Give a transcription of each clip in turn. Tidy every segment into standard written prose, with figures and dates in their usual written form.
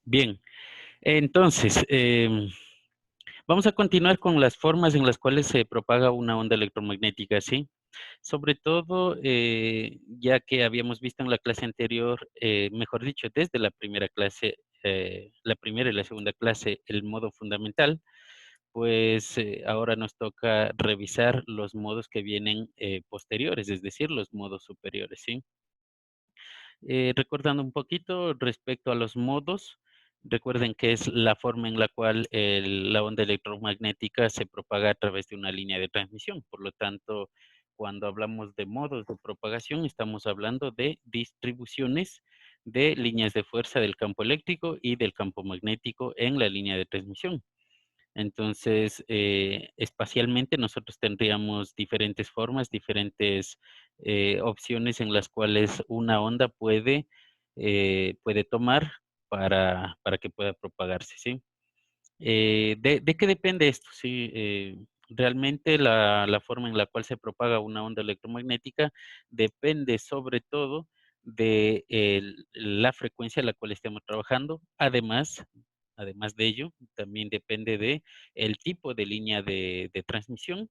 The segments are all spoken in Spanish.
Bien, entonces, vamos a continuar con las formas en las cuales se propaga una onda electromagnética, ¿sí? Sobre todo, ya que habíamos visto en la clase anterior, mejor dicho, desde la primera clase, la primera y la segunda clase, el modo fundamental, pues ahora nos toca revisar los modos que vienen posteriores, es decir, los modos superiores, ¿sí? Recordando un poquito respecto a los modos, recuerden que es la forma en la cual la onda electromagnética se propaga a través de una línea de transmisión. Por lo tanto, cuando hablamos de modos de propagación, estamos hablando de distribuciones de líneas de fuerza del campo eléctrico y del campo magnético en la línea de transmisión. Entonces, espacialmente nosotros tendríamos diferentes formas, diferentes opciones en las cuales una onda puede tomar para que pueda propagarse, ¿sí? ¿De qué depende esto? Sí, realmente la forma en la cual se propaga una onda electromagnética depende sobre todo de la frecuencia a la cual estemos trabajando. Además de ello, también depende de el tipo de línea de transmisión.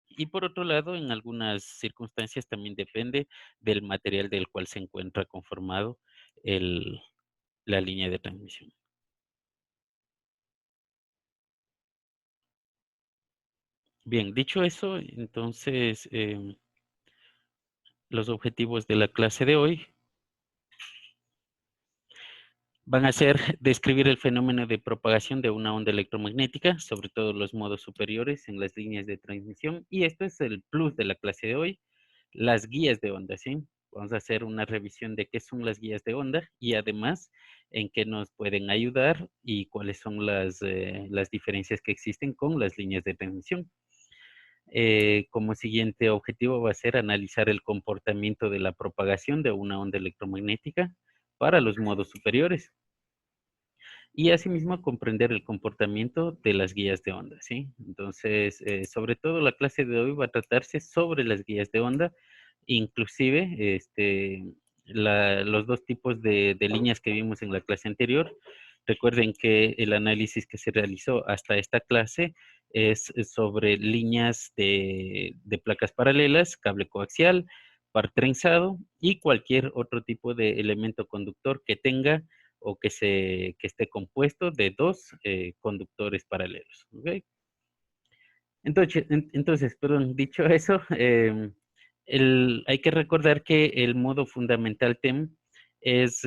Y por otro lado, en algunas circunstancias también depende del material del cual se encuentra conformado el, la línea de transmisión. Bien, dicho eso, entonces los objetivos de la clase de hoy van a ser describir el fenómeno de propagación de una onda electromagnética, sobre todo los modos superiores en las líneas de transmisión. Y esto es el plus de la clase de hoy, las guías de onda, ¿sí? Vamos a hacer una revisión de qué son las guías de onda y además en qué nos pueden ayudar y cuáles son las diferencias que existen con las líneas de transmisión. Como siguiente objetivo va a ser analizar el comportamiento de la propagación de una onda electromagnética para los modos superiores y asimismo comprender el comportamiento de las guías de onda, ¿sí? Entonces, sobre todo la clase de hoy va a tratarse sobre las guías de onda, inclusive los dos tipos de líneas que vimos en la clase anterior. Recuerden que el análisis que se realizó hasta esta clase es sobre líneas de placas paralelas, cable coaxial, par trenzado y cualquier otro tipo de elemento conductor que tenga o que esté compuesto de dos conductores paralelos. ¿Ok? Entonces, perdón, dicho eso, hay que recordar que el modo fundamental TEM es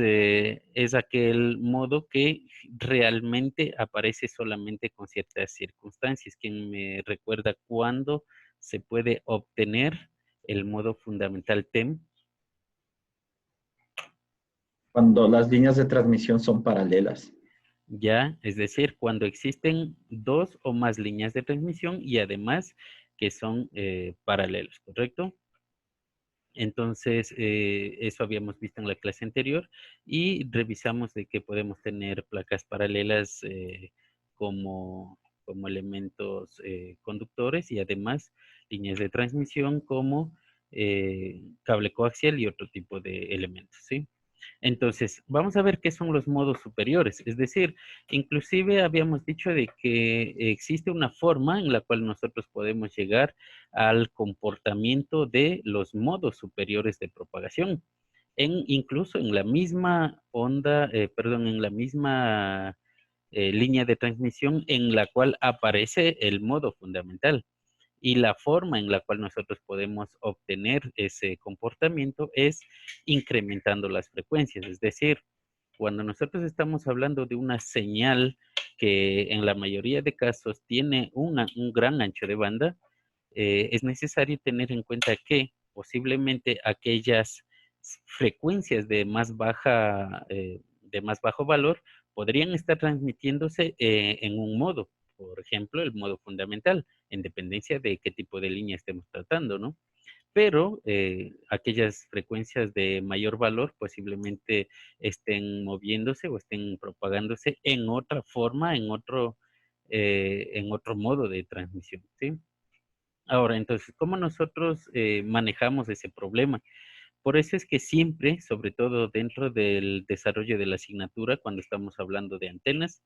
aquel modo que realmente aparece solamente con ciertas circunstancias. ¿Quién me recuerda cuándo se puede obtener el modo fundamental TEM? Cuando las líneas de transmisión son paralelas. Ya, es decir, cuando existen dos o más líneas de transmisión y además que son paralelos, ¿correcto? Entonces, eso habíamos visto en la clase anterior y revisamos de que podemos tener placas paralelas como elementos conductores y además líneas de transmisión como cable coaxial y otro tipo de elementos, ¿sí? Entonces, vamos a ver qué son los modos superiores. Es decir, inclusive habíamos dicho de que existe una forma en la cual nosotros podemos llegar al comportamiento de los modos superiores de propagación. Incluso en la misma onda, perdón, en la misma línea de transmisión en la cual aparece el modo fundamental. Y la forma en la cual nosotros podemos obtener ese comportamiento es incrementando las frecuencias. Es decir, cuando nosotros estamos hablando de una señal que en la mayoría de casos tiene un gran ancho de banda, es necesario tener en cuenta que posiblemente aquellas frecuencias de más bajo valor podrían estar transmitiéndose en un modo, por ejemplo, el modo fundamental, en dependencia de qué tipo de línea estemos tratando, ¿no? Pero aquellas frecuencias de mayor valor posiblemente estén moviéndose o estén propagándose en otra forma, en otro modo de transmisión, ¿sí? Ahora, entonces, ¿cómo nosotros manejamos ese problema? Por eso es que siempre, sobre todo dentro del desarrollo de la asignatura, cuando estamos hablando de antenas,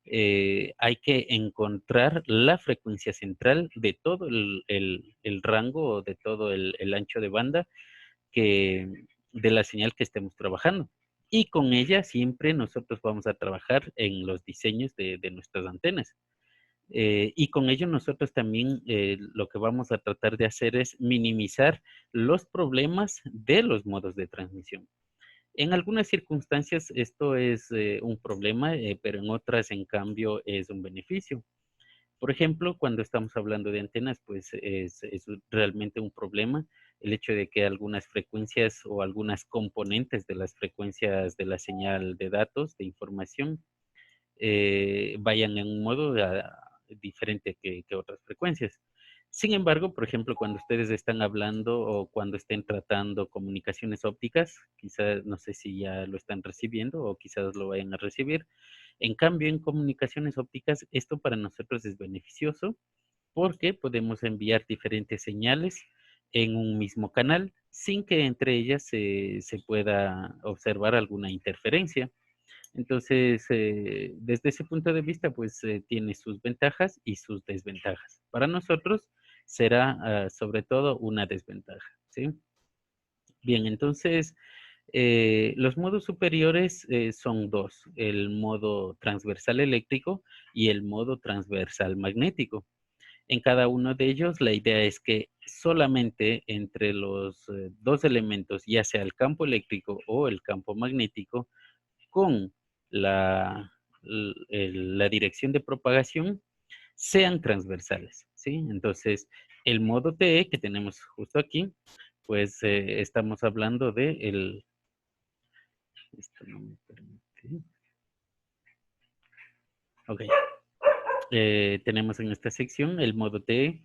hay que encontrar la frecuencia central de todo el rango o de todo el ancho de banda de la señal que estemos trabajando. Y con ella siempre nosotros vamos a trabajar en los diseños de nuestras antenas. Y con ello nosotros también lo que vamos a tratar de hacer es minimizar los problemas de los modos de transmisión. En algunas circunstancias esto es un problema, pero en otras, en cambio, es un beneficio. Por ejemplo, cuando estamos hablando de antenas, pues es realmente un problema el hecho de que algunas frecuencias o algunas componentes de las frecuencias de la señal de datos, de información, vayan en un modo diferente que otras frecuencias. Sin embargo, por ejemplo, cuando ustedes están hablando o cuando estén tratando comunicaciones ópticas, quizás no sé si ya lo están recibiendo o quizás lo vayan a recibir. En cambio, en comunicaciones ópticas, esto para nosotros es beneficioso porque podemos enviar diferentes señales en un mismo canal sin que entre ellas se pueda observar alguna interferencia. Entonces, desde ese punto de vista, pues tiene sus ventajas y sus desventajas. Para nosotros será sobre todo una desventaja, ¿sí? Bien, entonces, los modos superiores son dos, el modo transversal eléctrico y el modo transversal magnético. En cada uno de ellos, la idea es que solamente entre los dos elementos, ya sea el campo eléctrico o el campo magnético, con la, la dirección de propagación sean transversales, ¿sí? Entonces, el modo TE que tenemos justo aquí, pues estamos hablando de esto no me permite. Ok. Tenemos en esta sección el modo TE.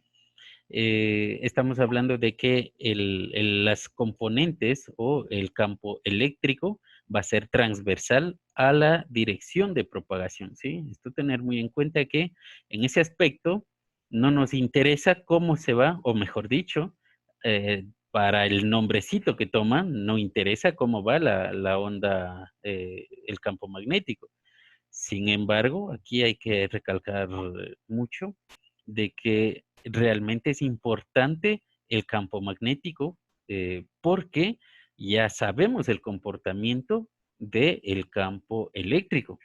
Estamos hablando de que las componentes o el campo eléctrico va a ser transversal a la dirección de propagación, ¿sí? Esto tener muy en cuenta que en ese aspecto no nos interesa cómo se va, o mejor dicho, para el nombrecito que toma, no interesa cómo va la onda, el campo magnético. Sin embargo, aquí hay que recalcar mucho de que realmente es importante el campo magnético porque ya sabemos el comportamiento del campo eléctrico.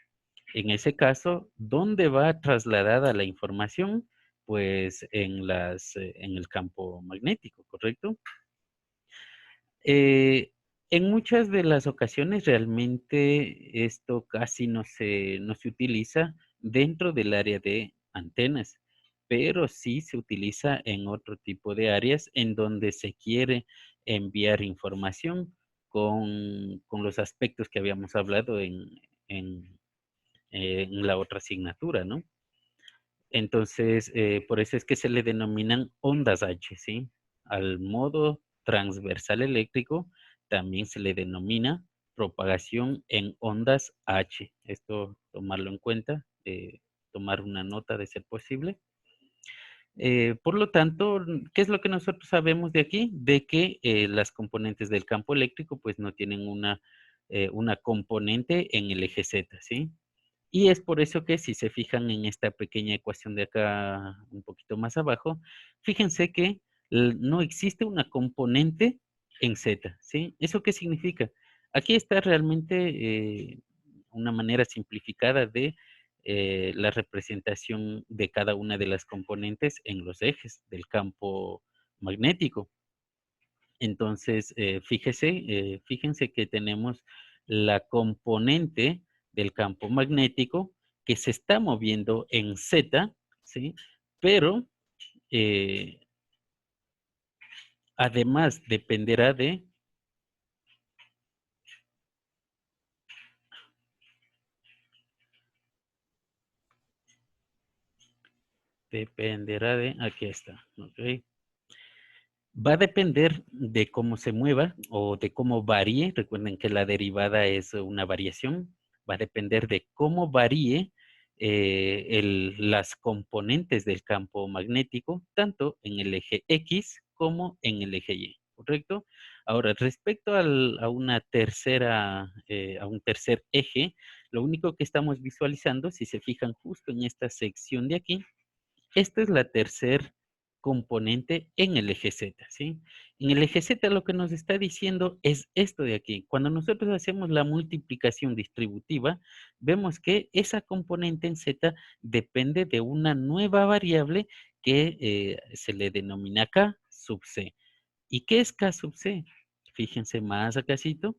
En ese caso, ¿dónde va trasladada la información? Pues en el campo magnético, ¿correcto? Eh, en muchas de las ocasiones realmente esto casi no se utiliza dentro del área de antenas, pero sí se utiliza en otro tipo de áreas en donde se quiere enviar información con los aspectos que habíamos hablado en, en la otra asignatura, ¿no? Entonces, por eso es que se le denominan ondas H, ¿sí? Al modo transversal eléctrico también se le denomina propagación en ondas H. Esto tomarlo en cuenta, tomar una nota de ser posible. Por lo tanto, ¿qué es lo que nosotros sabemos de aquí? De que las componentes del campo eléctrico pues no tienen una componente en el eje Z, ¿sí? Y es por eso que si se fijan en esta pequeña ecuación de acá un poquito más abajo, fíjense que no existe una componente en Z, ¿sí? ¿Eso qué significa? Aquí está realmente una manera simplificada de la representación de cada una de las componentes en los ejes del campo magnético. Entonces, fíjense que tenemos la componente del campo magnético que se está moviendo en Z, ¿sí? Pero eh, además aquí está, ¿ok? Va a depender de cómo se mueva o de cómo varíe. Recuerden que la derivada es una variación. Va a depender de cómo varíe las componentes del campo magnético, tanto en el eje X como en el eje Y. ¿correcto? Ahora, respecto a una tercera, a un tercer eje, lo único que estamos visualizando, si se fijan justo en esta sección de aquí, esta es la tercer componente en el eje Z, ¿sí? En el eje Z lo que nos está diciendo es esto de aquí. Cuando nosotros hacemos la multiplicación distributiva, vemos que esa componente en Z depende de una nueva variable que se le denomina K sub C. ¿Y qué es K sub C? Fíjense más acácito.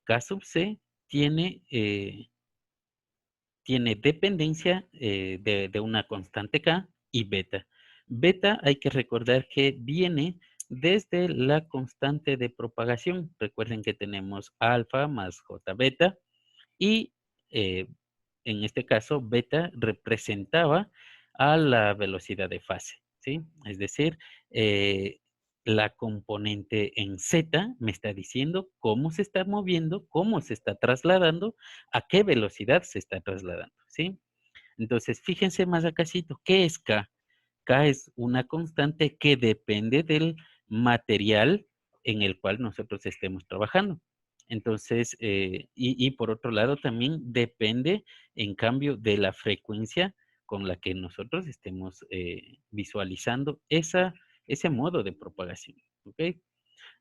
K sub C tiene tiene dependencia de una constante K y beta. Beta hay que recordar que viene desde la constante de propagación. Recuerden que tenemos alfa más j beta y en este caso beta representaba a la velocidad de fase, ¿sí? Es decir, eh, la componente en Z me está diciendo cómo se está moviendo, cómo se está trasladando, a qué velocidad se está trasladando, ¿sí? Entonces, fíjense más acácito, ¿qué es K? K es una constante que depende del material en el cual nosotros estemos trabajando. Entonces, y por otro lado también depende, en cambio, de la frecuencia con la que nosotros estemos visualizando ese modo de propagación. ¿Ok?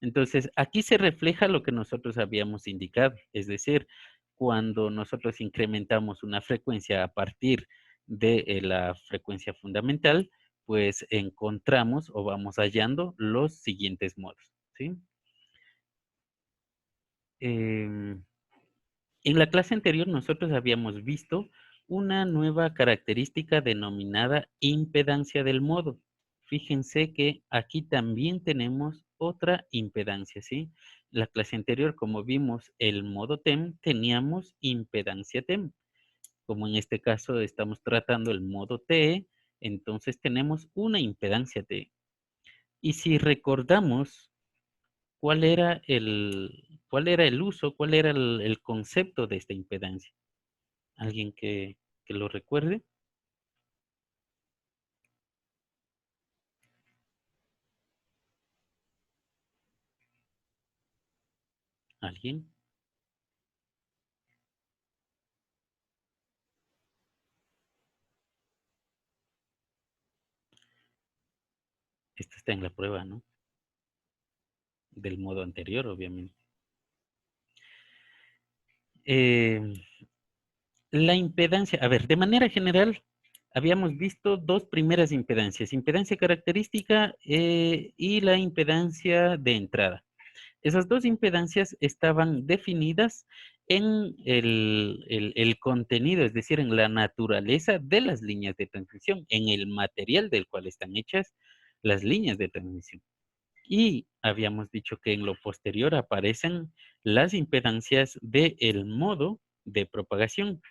Entonces, aquí se refleja lo que nosotros habíamos indicado, es decir, cuando nosotros incrementamos una frecuencia a partir de la frecuencia fundamental, pues encontramos o vamos hallando los siguientes modos, ¿sí? Em, en la clase anterior nosotros habíamos visto una nueva característica denominada impedancia del modo. Fíjense que aquí también tenemos otra impedancia, ¿sí? La clase anterior, como vimos el modo TEM, teníamos impedancia TEM. Como en este caso estamos tratando el modo TE, entonces tenemos una impedancia TE. Y si recordamos cuál era el uso, cuál era el concepto de esta impedancia. ¿Alguien que lo recuerde? ¿Alguien? Esta está en la prueba, ¿no? Del modo anterior, obviamente. Eh, la impedancia, a ver, de manera general, habíamos visto dos primeras impedancias, impedancia característica y la impedancia de entrada. Esas dos impedancias estaban definidas en el contenido, es decir, en la naturaleza de las líneas de transmisión, en el material del cual están hechas las líneas de transmisión. Y habíamos dicho que en lo posterior aparecen las impedancias del modo de propagación,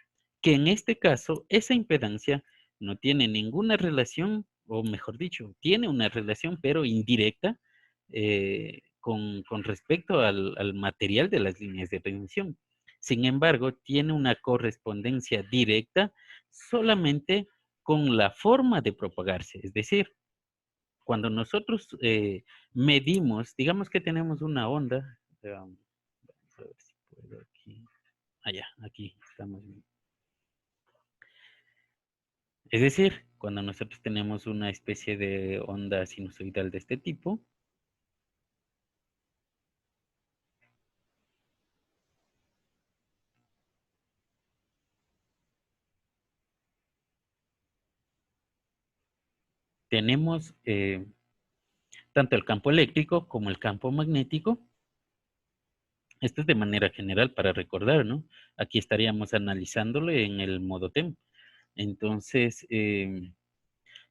que en este caso esa impedancia no tiene ninguna relación, o mejor dicho, tiene una relación pero indirecta con respecto al material de las líneas de transmisión. Sin embargo, tiene una correspondencia directa solamente con la forma de propagarse, es decir, cuando nosotros medimos, digamos que tenemos una onda, vamos a ver si puedo aquí, allá, aquí estamos bien. Es decir, cuando nosotros tenemos una especie de onda sinusoidal de este tipo, tenemos tanto el campo eléctrico como el campo magnético. Esto es de manera general para recordar, ¿no? Aquí estaríamos analizándolo en el modo TEM. Entonces, ¿qué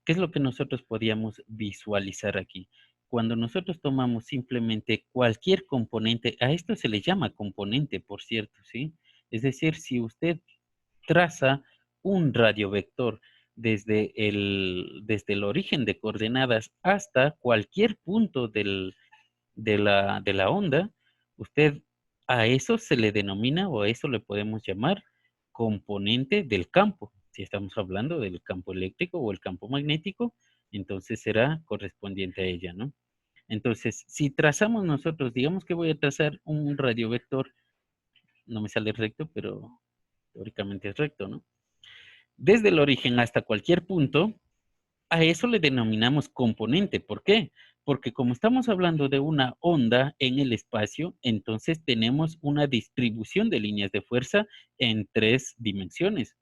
es lo que nosotros podíamos visualizar aquí? Cuando nosotros tomamos simplemente cualquier componente, a esto se le llama componente, por cierto, ¿sí? Es decir, si usted traza un radiovector desde el origen de coordenadas hasta cualquier punto de la onda, usted a eso se le denomina o a eso le podemos llamar componente del campo. Si estamos hablando del campo eléctrico o el campo magnético, entonces será correspondiente a ella, ¿no? Entonces, si trazamos nosotros, digamos que voy a trazar un radiovector, no me sale recto, pero teóricamente es recto, ¿no? Desde el origen hasta cualquier punto, a eso le denominamos componente. ¿Por qué? Porque como estamos hablando de una onda en el espacio, entonces tenemos una distribución de líneas de fuerza en 3 dimensiones.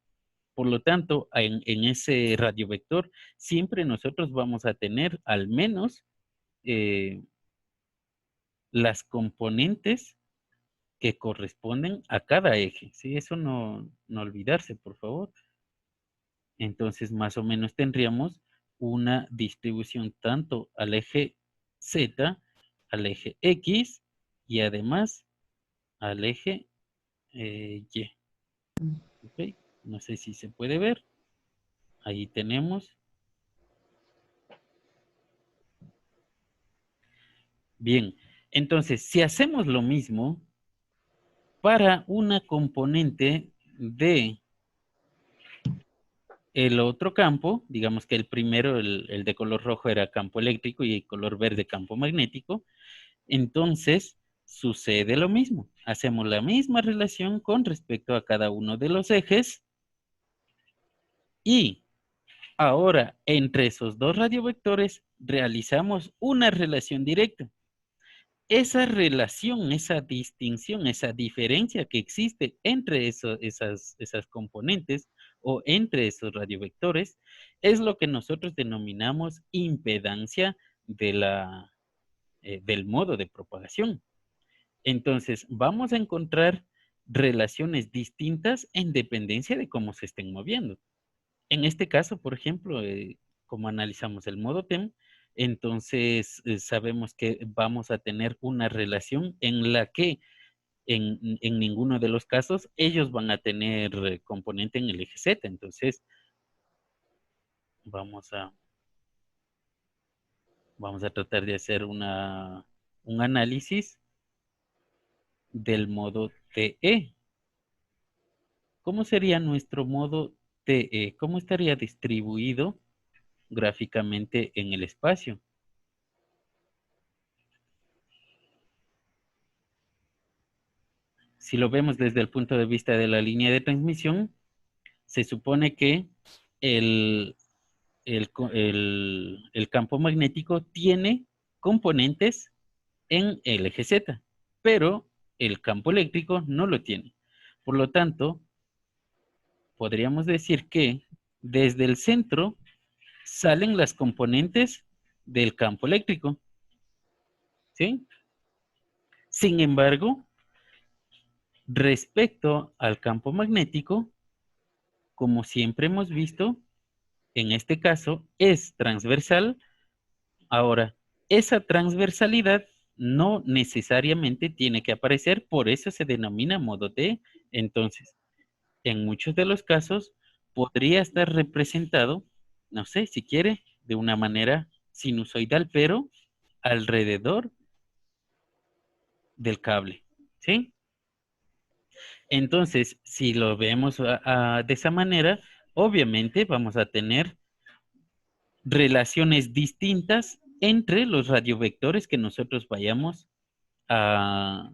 Por lo tanto, en ese radiovector, siempre nosotros vamos a tener al menos las componentes que corresponden a cada eje. ¿Sí? Eso no olvidarse, por favor. Entonces, más o menos tendríamos una distribución tanto al eje Z, al eje X y además al eje Y. ¿Ok? No sé si se puede ver. Ahí tenemos. Bien, entonces, si hacemos lo mismo para una componente de el otro campo, digamos que el primero, el de color rojo era campo eléctrico y el color verde campo magnético, entonces sucede lo mismo. Hacemos la misma relación con respecto a cada uno de los ejes y ahora entre esos dos radiovectores realizamos una relación directa. Esa relación, esa distinción, esa diferencia que existe entre esas componentes o entre esos radiovectores es lo que nosotros denominamos impedancia del modo de propagación. Entonces, vamos a encontrar relaciones distintas en dependencia de cómo se estén moviendo. En este caso, por ejemplo, como analizamos el modo TEM, entonces sabemos que vamos a tener una relación en la que en ninguno de los casos ellos van a tener componente en el eje Z. Entonces, vamos a, vamos a tratar de hacer un análisis del modo TE. ¿Cómo sería nuestro modo TE? ¿Cómo estaría distribuido gráficamente en el espacio? Si lo vemos desde el punto de vista de la línea de transmisión, se supone que el, el campo magnético tiene componentes en el eje Z, pero el campo eléctrico no lo tiene. Por lo tanto, podríamos decir que desde el centro salen las componentes del campo eléctrico, ¿sí? Sin embargo, respecto al campo magnético, como siempre hemos visto, en este caso es transversal. Ahora, esa transversalidad no necesariamente tiene que aparecer, por eso se denomina modo T. Entonces, en muchos de los casos podría estar representado, no sé, si quiere, de una manera sinusoidal, pero alrededor del cable, ¿sí? Entonces, si lo vemos de esa manera, obviamente vamos a tener relaciones distintas entre los radiovectores que nosotros vayamos a,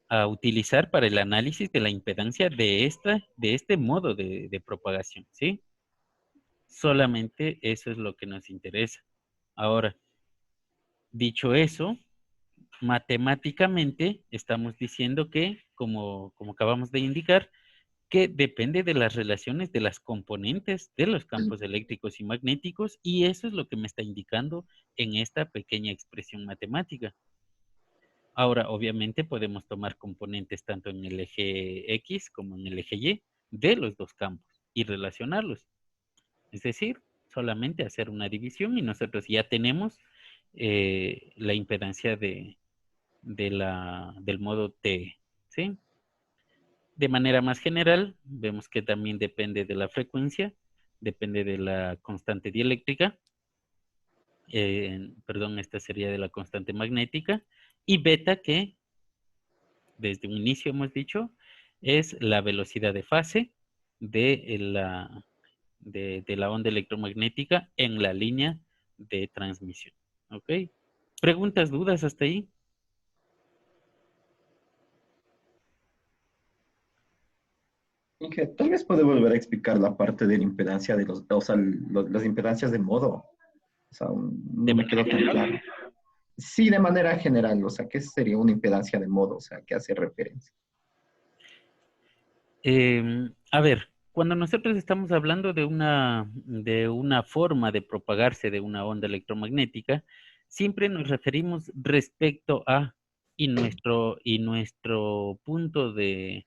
a utilizar para el análisis de la impedancia de este modo de propagación, ¿sí? Solamente eso es lo que nos interesa. Ahora, dicho eso, matemáticamente estamos diciendo que, como acabamos de indicar, que depende de las relaciones de las componentes de los campos eléctricos y magnéticos, y eso es lo que me está indicando en esta pequeña expresión matemática. Ahora, obviamente podemos tomar componentes tanto en el eje X como en el eje Y de los dos campos y relacionarlos. Es decir, solamente hacer una división y nosotros ya tenemos la impedancia del modo T, ¿sí? De manera más general, vemos que también depende de la frecuencia, depende de la constante dieléctrica, perdón, esta sería de la constante magnética, y beta, que desde un inicio hemos dicho, es la velocidad de fase de la onda electromagnética en la línea de transmisión. ¿Ok? ¿Preguntas, dudas hasta ahí? Y que tal vez puede volver a explicar la parte de la impedancia de o sea, las impedancias de modo. O sea, De no me manera quedó tan general. claro. Sí, de manera general, o sea, ¿qué sería una impedancia de modo? O sea, ¿qué hace referencia? A ver, cuando nosotros estamos hablando de una forma de propagarse de una onda electromagnética, siempre nos referimos respecto a y nuestro punto de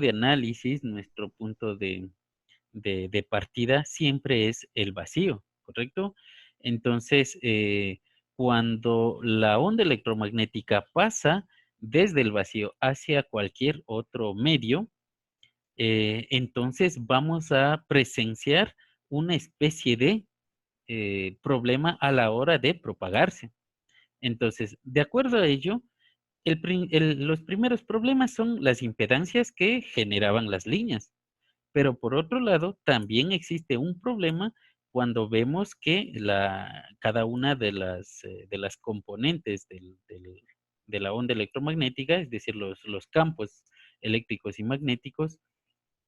análisis, nuestro punto de partida siempre es el vacío, ¿correcto? Entonces, cuando la onda electromagnética pasa desde el vacío hacia cualquier otro medio, entonces vamos a presenciar una especie de problema a la hora de propagarse. Entonces, de acuerdo a ello, los primeros problemas son las impedancias que generaban las líneas. Pero por otro lado, también existe un problema cuando vemos que cada una de las componentes de la onda electromagnética, es decir, los campos eléctricos y magnéticos,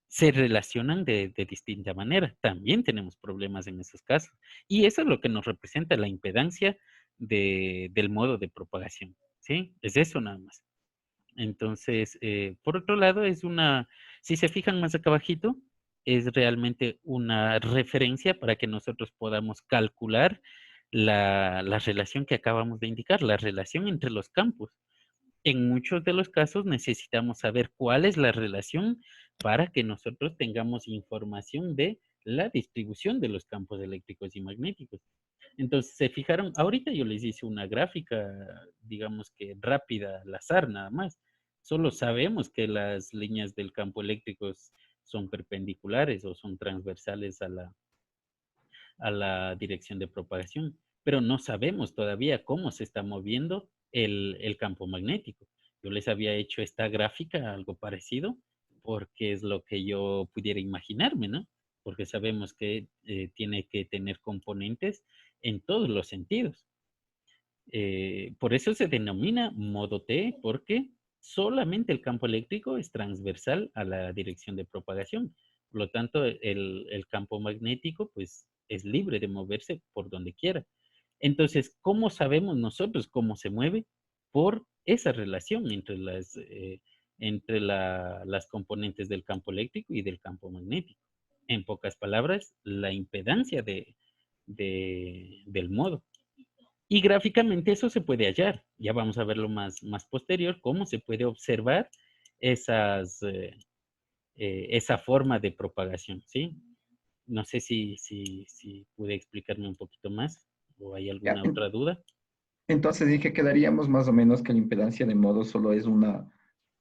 se relacionan de distinta manera. También tenemos problemas en esos casos. Y eso es lo que nos representa la impedancia del modo de propagación. ¿Sí? Es eso nada más. Entonces, por otro lado, si se fijan más acá abajito, es realmente una referencia para que nosotros podamos calcular la relación que acabamos de indicar, la relación entre los campos. En muchos de los casos necesitamos saber cuál es la relación para que nosotros tengamos información de la distribución de los campos eléctricos y magnéticos. Entonces, se fijaron, ahorita yo les hice una gráfica, digamos que rápida, al azar nada más. Solo sabemos que las líneas del campo eléctrico son perpendiculares o son transversales a la dirección de propagación, pero no sabemos todavía cómo se está moviendo el campo magnético. Yo les había hecho esta gráfica, algo parecido, porque es lo que yo pudiera imaginarme, ¿no? Porque sabemos que tiene que tener componentes en todos los sentidos. Por eso se denomina modo T, porque solamente el campo eléctrico es transversal a la dirección de propagación. Por lo tanto, el campo magnético, pues, es libre de moverse por donde quiera. Entonces, ¿cómo sabemos nosotros cómo se mueve? Por esa relación entre las componentes del campo eléctrico y del campo magnético. En pocas palabras, la impedancia del modo. Y gráficamente eso se puede hallar. Ya vamos a verlo más posterior, cómo se puede observar esa forma de propagación, ¿sí? No sé si pude explicarme un poquito más o hay Ya, alguna otra duda. entonces dije, quedaríamos más o menos que la impedancia de modo solo es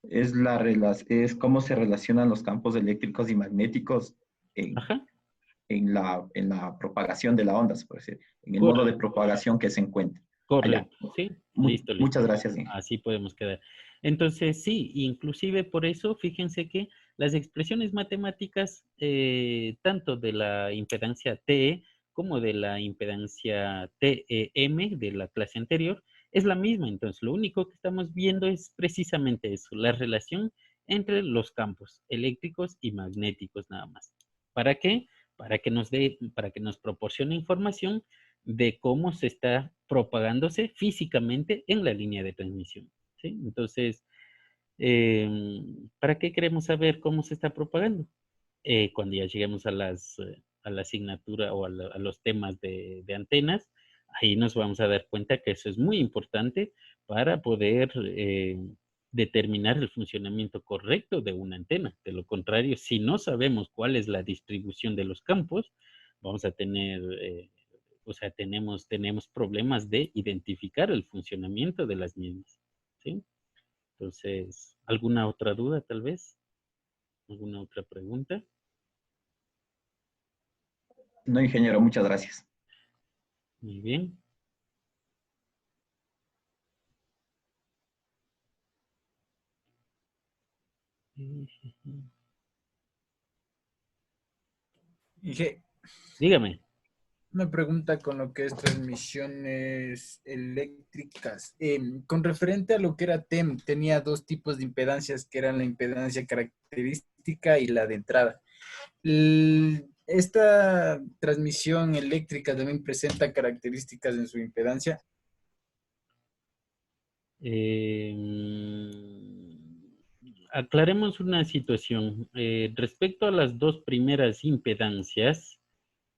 es cómo se relacionan los campos eléctricos y magnéticos en, Ajá, en la propagación de la onda, se puede decir, en el modo de correcto, propagación que se encuentra. Allá. correcto, sí, listo, Muchas listo. gracias, Inge. Así podemos quedar. Entonces, sí, inclusive por eso, fíjense que las expresiones matemáticas, tanto de la impedancia TE como de la impedancia TEM de la clase anterior, es la misma. Entonces, lo único que estamos viendo es precisamente eso, la relación entre los campos eléctricos y magnéticos nada más. ¿Para qué? Para que nos proporcione información de cómo se está propagándose físicamente en la línea de transmisión. ¿Sí? Entonces, eh, ¿para qué queremos saber cómo se está propagando? Cuando ya lleguemos a la asignatura o a los temas de antenas, ahí nos vamos a dar cuenta que eso es muy importante para poder determinar el funcionamiento correcto de una antena. De lo contrario, si no sabemos cuál es la distribución de los campos, vamos a tener, o sea, tenemos problemas de identificar el funcionamiento de las mismas. ¿Sí? Entonces, ¿alguna otra duda tal vez? ¿Alguna otra pregunta? No, ingeniero, muchas gracias. Muy bien. Inge, Dígame. Una pregunta con lo que es transmisiones eléctricas. Con referente a lo que era TEM, tenía dos tipos de impedancias, que eran la impedancia característica y la de entrada. ¿Esta transmisión eléctrica también presenta características en su impedancia? Aclaremos una situación. Respecto a las dos primeras impedancias,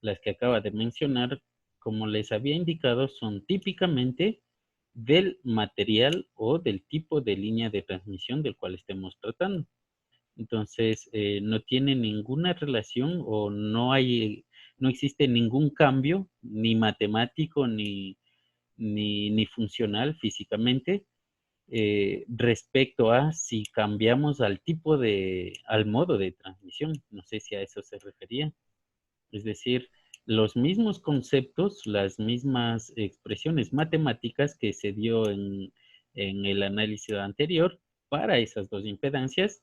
las que acaba de mencionar, como les había indicado, son típicamente del material o del tipo de línea de transmisión del cual estemos tratando. Entonces, no tiene ninguna relación o no existe ningún cambio, ni matemático, ni funcional físicamente, respecto a si cambiamos al modo de transmisión. No sé si a eso se refería. Es decir, los mismos conceptos, las mismas expresiones matemáticas que se dio en el análisis anterior para esas dos impedancias,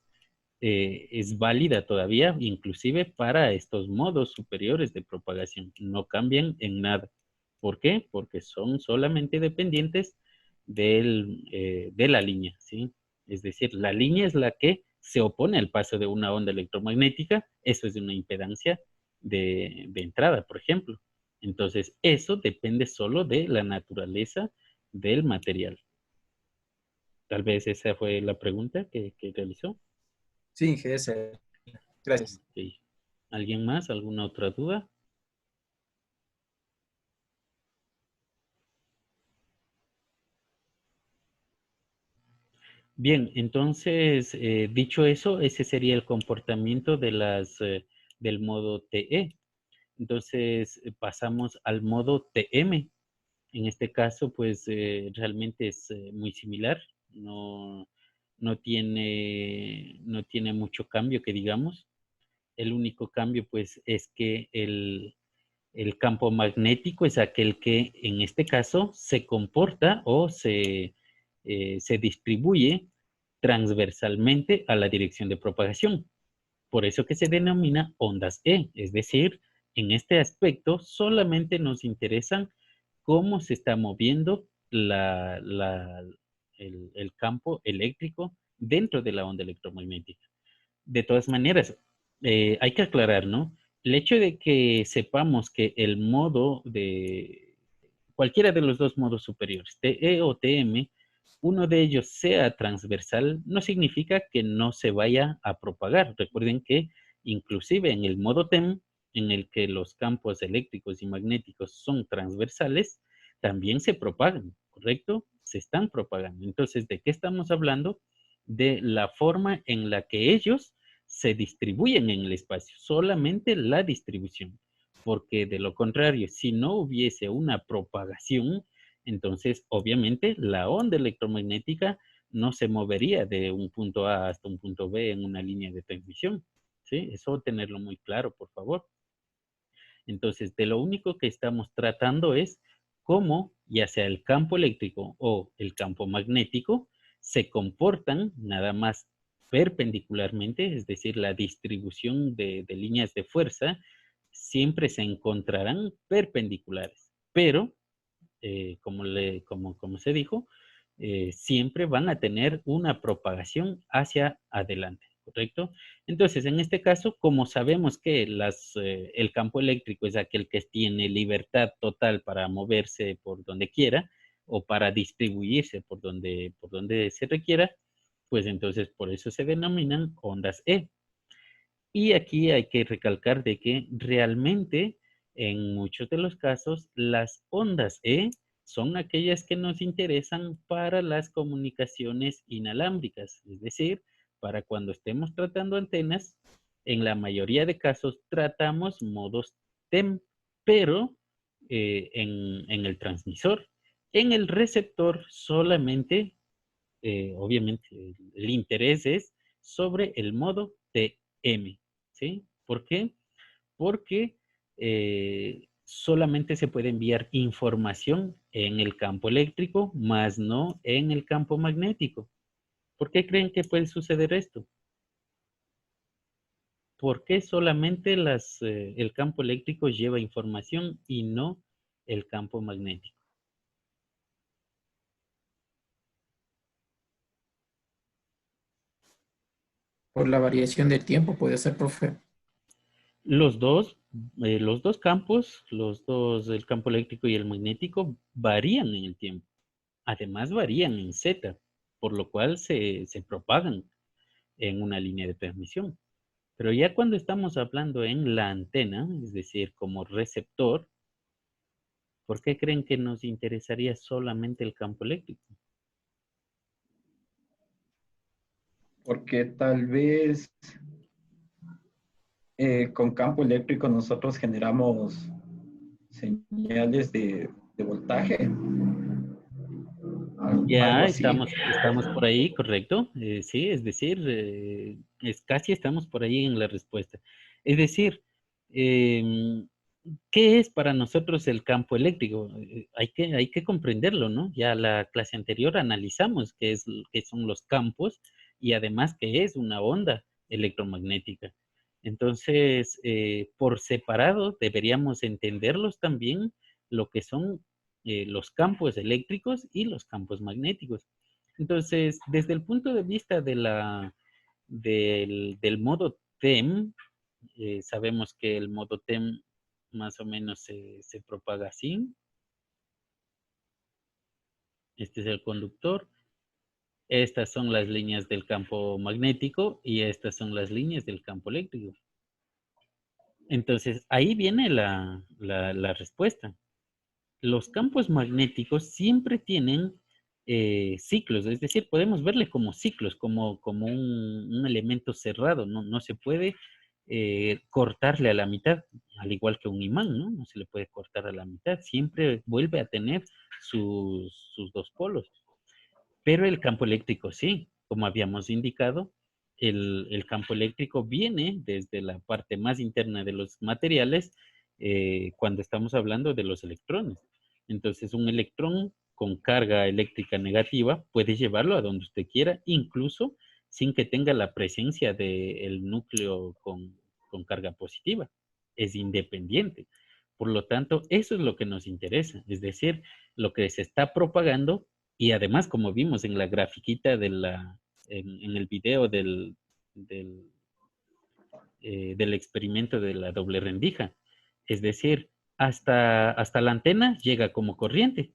es válida todavía, inclusive para estos modos superiores de propagación. No cambian en nada. ¿Por qué? Porque son solamente dependientes de la línea, ¿sí? Es decir, la línea es la que se opone al paso de una onda electromagnética. Eso es una impedancia de entrada, por ejemplo. Entonces, eso depende solo de la naturaleza del material. Tal vez esa fue la pregunta que realizó. Sí, GS. Gracias. Ok. ¿Alguien más? ¿Alguna otra duda? Bien, entonces, dicho eso, ese sería el comportamiento del modo TE. Entonces, pasamos al modo TM. En este caso, pues, realmente es muy similar. No tiene mucho cambio que digamos. El único cambio, pues, es que el campo magnético es aquel que en este caso se comporta o se distribuye transversalmente a la dirección de propagación. Por eso que se denomina ondas E, es decir, en este aspecto solamente nos interesan cómo se está moviendo el campo eléctrico dentro de la onda electromagnética. De todas maneras, hay que aclarar, ¿no? El hecho de que sepamos que el modo de cualquiera de los dos modos superiores, TE o TM, uno de ellos sea transversal, no significa que no se vaya a propagar. Recuerden que inclusive en el modo TEM, en el que los campos eléctricos y magnéticos son transversales, también se propagan, ¿correcto? Se están propagando. Entonces, ¿de qué estamos hablando? De la forma en la que ellos se distribuyen en el espacio, solamente la distribución, porque de lo contrario, si no hubiese una propagación, entonces obviamente la onda electromagnética no se movería de un punto A hasta un punto B en una línea de transmisión. ¿Sí? Eso tenerlo muy claro, por favor. Entonces, de lo único que estamos tratando es cómo, ya sea el campo eléctrico o el campo magnético, se comportan nada más perpendicularmente, es decir, la distribución de líneas de fuerza siempre se encontrarán perpendiculares, pero como se dijo, siempre van a tener una propagación hacia adelante, ¿correcto? Entonces, en este caso, como sabemos que el campo eléctrico es aquel que tiene libertad total para moverse por donde quiera o para distribuirse por donde se requiera, pues entonces por eso se denominan ondas E. Y aquí hay que recalcar de que realmente en muchos de los casos las ondas E son aquellas que nos interesan para las comunicaciones inalámbricas, es decir, para cuando estemos tratando antenas, en la mayoría de casos tratamos modos TEM, pero en el transmisor. En el receptor solamente, obviamente, el interés es sobre el modo TM. ¿Sí? ¿Por qué? Porque solamente se puede enviar información en el campo eléctrico, más no en el campo magnético. ¿Por qué creen que puede suceder esto? ¿Por qué solamente el campo eléctrico lleva información y no el campo magnético? Por la variación de tiempo, puede ser, profe. Los dos, los dos campos, el campo eléctrico y el magnético, varían en el tiempo. Además, varían en Z, por lo cual se propagan en una línea de transmisión. Pero ya cuando estamos hablando en la antena, es decir, como receptor, ¿por qué creen que nos interesaría solamente el campo eléctrico? Porque tal vez con campo eléctrico nosotros generamos señales de voltaje, algo Ya así. estamos por ahí, correcto. Sí, es decir, casi estamos por ahí en la respuesta. Es decir, em, ¿qué es para nosotros el campo eléctrico? Hay que comprenderlo, ¿no? Ya la clase anterior analizamos qué son los campos y además qué es una onda electromagnética. Entonces, por separado deberíamos entenderlos también lo que son los campos eléctricos y los campos magnéticos. Entonces, desde el punto de vista del modo TEM, sabemos que el modo TEM más o menos se propaga así. Este es el conductor. Estas son las líneas del campo magnético y estas son las líneas del campo eléctrico. Entonces, ahí viene la respuesta. Los campos magnéticos siempre tienen ciclos, es decir, podemos verle como ciclos, como un elemento cerrado, no se puede cortarle a la mitad, al igual que un imán, ¿no? No se le puede cortar a la mitad, siempre vuelve a tener sus dos polos. Pero el campo eléctrico sí, como habíamos indicado, el campo eléctrico viene desde la parte más interna de los materiales cuando estamos hablando de los electrones. Entonces, un electrón con carga eléctrica negativa puede llevarlo a donde usted quiera, incluso sin que tenga la presencia del núcleo con carga positiva. Es independiente. Por lo tanto, eso es lo que nos interesa, es decir, lo que se está propagando y además, como vimos en la grafiquita en el video del experimento de la doble rendija, es decir, hasta la antena llega como corriente.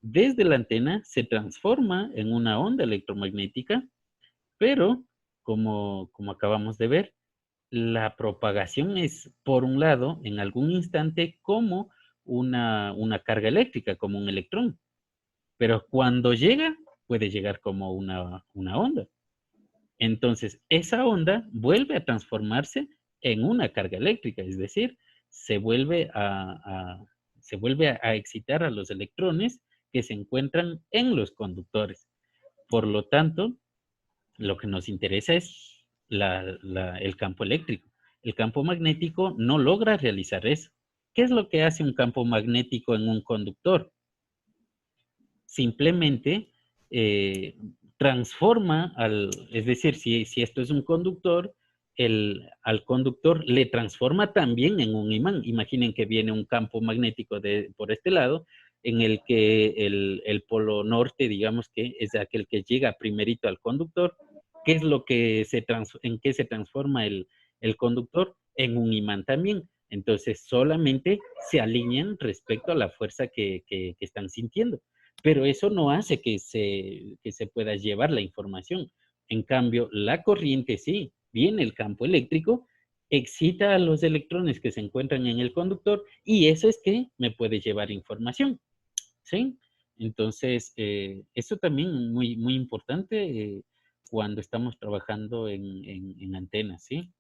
Desde la antena se transforma en una onda electromagnética, pero como acabamos de ver, la propagación es, por un lado, en algún instante, como una carga eléctrica, como un electrón. Pero cuando llega, puede llegar como una onda. Entonces, esa onda vuelve a transformarse en una carga eléctrica, es decir, se vuelve se vuelve a excitar a los electrones que se encuentran en los conductores. Por lo tanto, lo que nos interesa es el campo eléctrico. El campo magnético no logra realizar eso. ¿Qué es lo que hace un campo magnético en un conductor? Simplemente transforma es decir, si esto es un conductor, al conductor le transforma también en un imán. Imaginen que viene un campo magnético por este lado, en el que el polo norte, digamos que es aquel que llega primerito al conductor. ¿Qué es lo que en qué se transforma el conductor? En un imán también. Entonces, solamente se alinean respecto a la fuerza que están sintiendo. Pero eso no hace que se pueda llevar la información. En cambio, la corriente sí, viene el campo eléctrico, excita a los electrones que se encuentran en el conductor y eso es que me puede llevar información, ¿sí? Entonces, eso también es muy, muy importante cuando estamos trabajando en antenas, ¿sí?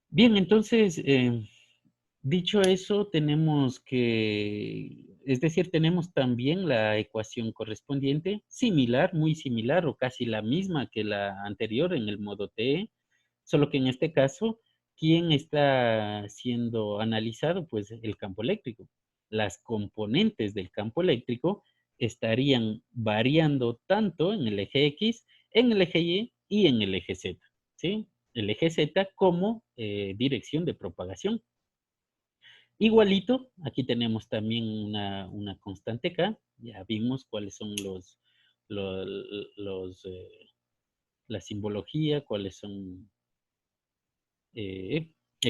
Bien, entonces, dicho eso, es decir, tenemos también la ecuación correspondiente, similar, muy similar o casi la misma que la anterior en el modo TE, solo que en este caso, ¿quién está siendo analizado? Pues el campo eléctrico. Las componentes del campo eléctrico estarían variando tanto en el eje X, en el eje Y y en el eje Z, ¿sí? el eje Z como dirección de propagación. Igualito, aquí tenemos también una constante K. Ya vimos cuáles son la simbología, cuáles son,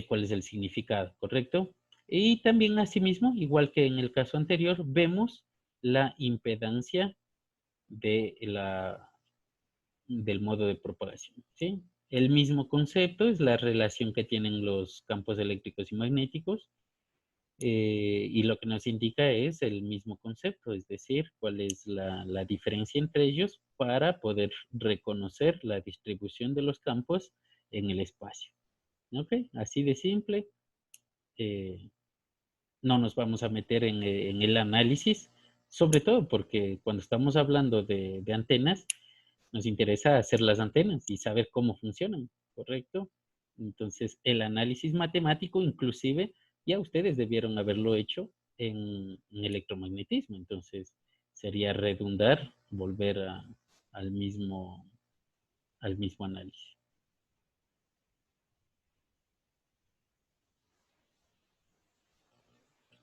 cuál es el significado, ¿correcto? Y también asimismo, igual que en el caso anterior, vemos la impedancia del modo de propagación, ¿sí? El mismo concepto es la relación que tienen los campos eléctricos y magnéticos, y lo que nos indica es el mismo concepto, es decir, cuál es la diferencia entre ellos para poder reconocer la distribución de los campos en el espacio. ¿Ok? Así de simple. eh, no nos vamos a meter en el análisis, sobre todo porque cuando estamos hablando de antenas, nos interesa hacer las antenas y saber cómo funcionan, ¿correcto? Entonces, el análisis matemático, inclusive, ya ustedes debieron haberlo hecho en electromagnetismo. Entonces, sería redundar, volver al mismo, al mismo análisis.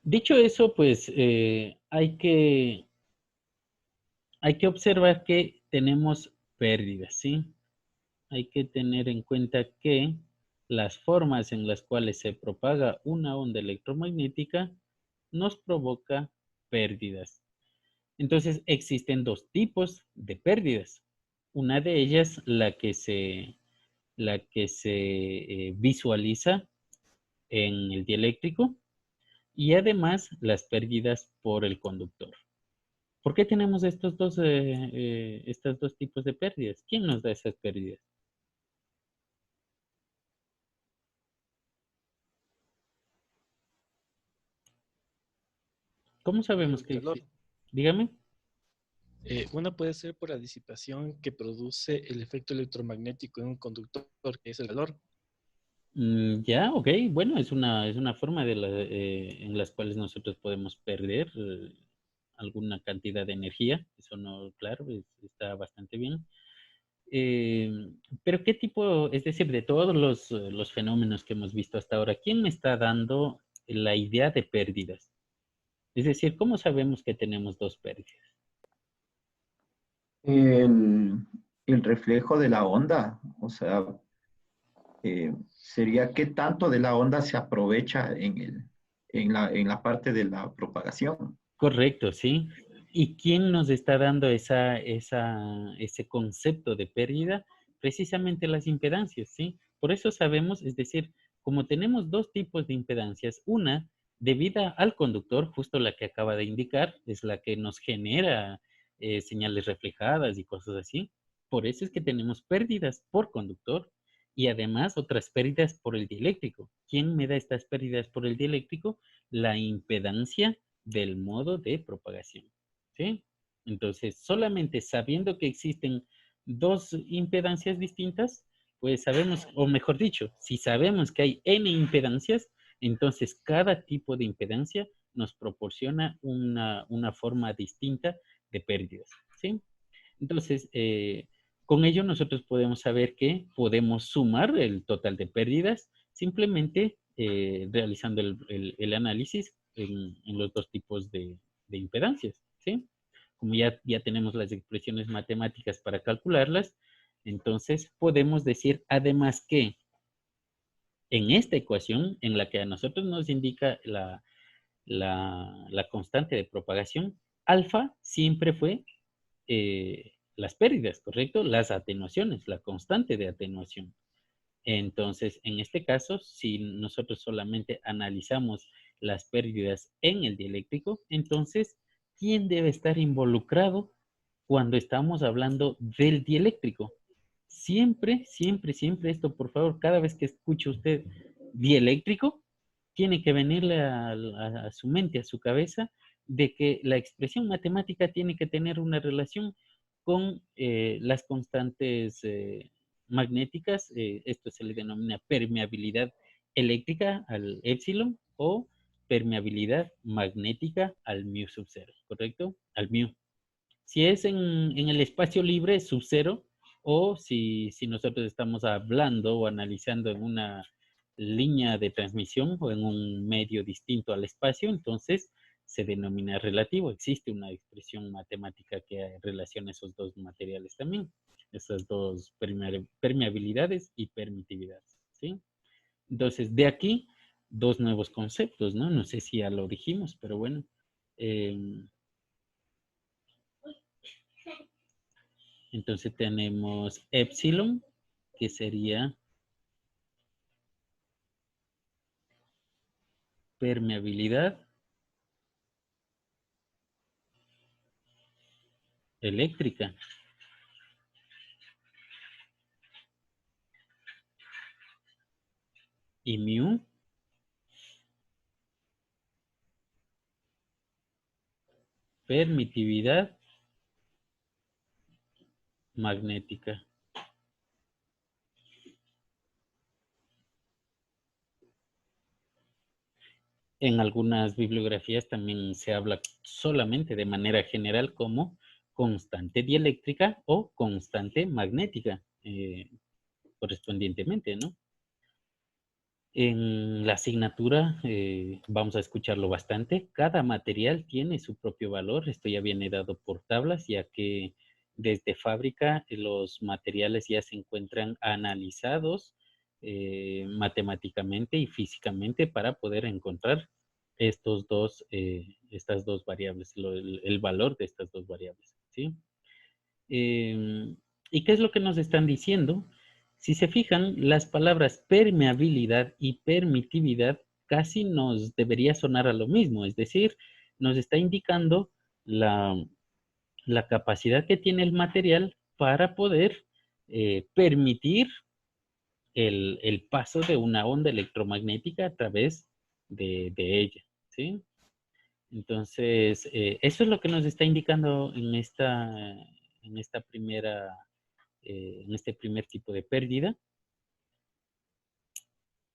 Dicho eso, pues hay que observar que tenemos pérdidas, ¿sí? Hay que tener en cuenta que las formas en las cuales se propaga una onda electromagnética nos provoca pérdidas. Entonces existen dos tipos de pérdidas. Una de ellas, la que se visualiza en el dieléctrico, y además las pérdidas por el conductor. ¿Por qué tenemos estos dos tipos de pérdidas? ¿Quién nos da esas pérdidas? ¿Cómo sabemos El que calor. existe? Dígame. Una puede ser por la disipación que produce el efecto electromagnético en un conductor, que es el calor. Ya, ok. Bueno, es una forma en las cuales nosotros podemos perder alguna cantidad de energía. Eso no, claro, está bastante bien. Eh, pero ¿qué tipo, es decir, de todos los fenómenos que hemos visto hasta ahora, quién me está dando la idea de pérdidas? Es decir, ¿cómo sabemos que tenemos dos pérdidas? El, el reflejo de la onda, o sea, sería qué tanto de la onda se aprovecha en la parte de la propagación. Correcto, sí. ¿Y quién nos está dando ese concepto de pérdida? Precisamente las impedancias, ¿sí? Por eso sabemos, es decir, como tenemos dos tipos de impedancias, una debida al conductor, justo la que acaba de indicar, es la que nos genera señales reflejadas y cosas así. Por eso es que tenemos pérdidas por conductor y además otras pérdidas por el dieléctrico. ¿Quién me da estas pérdidas por el dieléctrico? La impedancia del modo de propagación, ¿sí? Entonces, solamente sabiendo que existen dos impedancias distintas, pues sabemos, o mejor dicho, si sabemos que hay n impedancias, entonces cada tipo de impedancia nos proporciona una forma distinta de pérdidas, ¿sí? Entonces, con ello nosotros podemos saber que podemos sumar el total de pérdidas simplemente realizando el análisis en los dos tipos de impedancias, ¿sí? Como ya tenemos las expresiones matemáticas para calcularlas, entonces podemos decir además que en esta ecuación en la que a nosotros nos indica la constante de propagación, alfa siempre fue las pérdidas, ¿correcto? Las atenuaciones, la constante de atenuación. Entonces, en este caso, si nosotros solamente analizamos las pérdidas en el dieléctrico, entonces, ¿quién debe estar involucrado cuando estamos hablando del dieléctrico? Siempre, siempre, siempre esto, por favor, cada vez que escuche usted dieléctrico, tiene que venirle a su mente, a su cabeza, de que la expresión matemática tiene que tener una relación con las constantes magnéticas. Esto se le denomina permeabilidad eléctrica al épsilon o permeabilidad magnética al mu sub cero, ¿correcto? Al mu. Si es en el espacio libre, sub cero, O si nosotros estamos hablando o analizando en una línea de transmisión o en un medio distinto al espacio, entonces se denomina relativo. Existe una expresión matemática que relaciona esos dos materiales también, esas dos permeabilidades y permitividades, ¿sí? Entonces, de aquí, dos nuevos conceptos, ¿no? No sé si ya lo dijimos, pero bueno. Entonces tenemos epsilon, que sería permeabilidad eléctrica. Y mu, permitividad magnética. En algunas bibliografías también se habla solamente de manera general como constante dieléctrica o constante magnética, correspondientemente, ¿no? En la asignatura vamos a escucharlo bastante. Cada material tiene su propio valor. Esto ya viene dado por tablas, ya que desde fábrica los materiales ya se encuentran analizados matemáticamente y físicamente para poder encontrar estas dos variables, el valor de estas dos variables, ¿sí? ¿Y qué es lo que nos están diciendo? Si se fijan, las palabras permeabilidad y permitividad casi nos debería sonar a lo mismo, es decir, nos está indicando la capacidad que tiene el material para poder permitir el paso de una onda electromagnética a través de ella, ¿sí? Entonces, eso es lo que nos está indicando en esta primera, en este primer tipo de pérdida.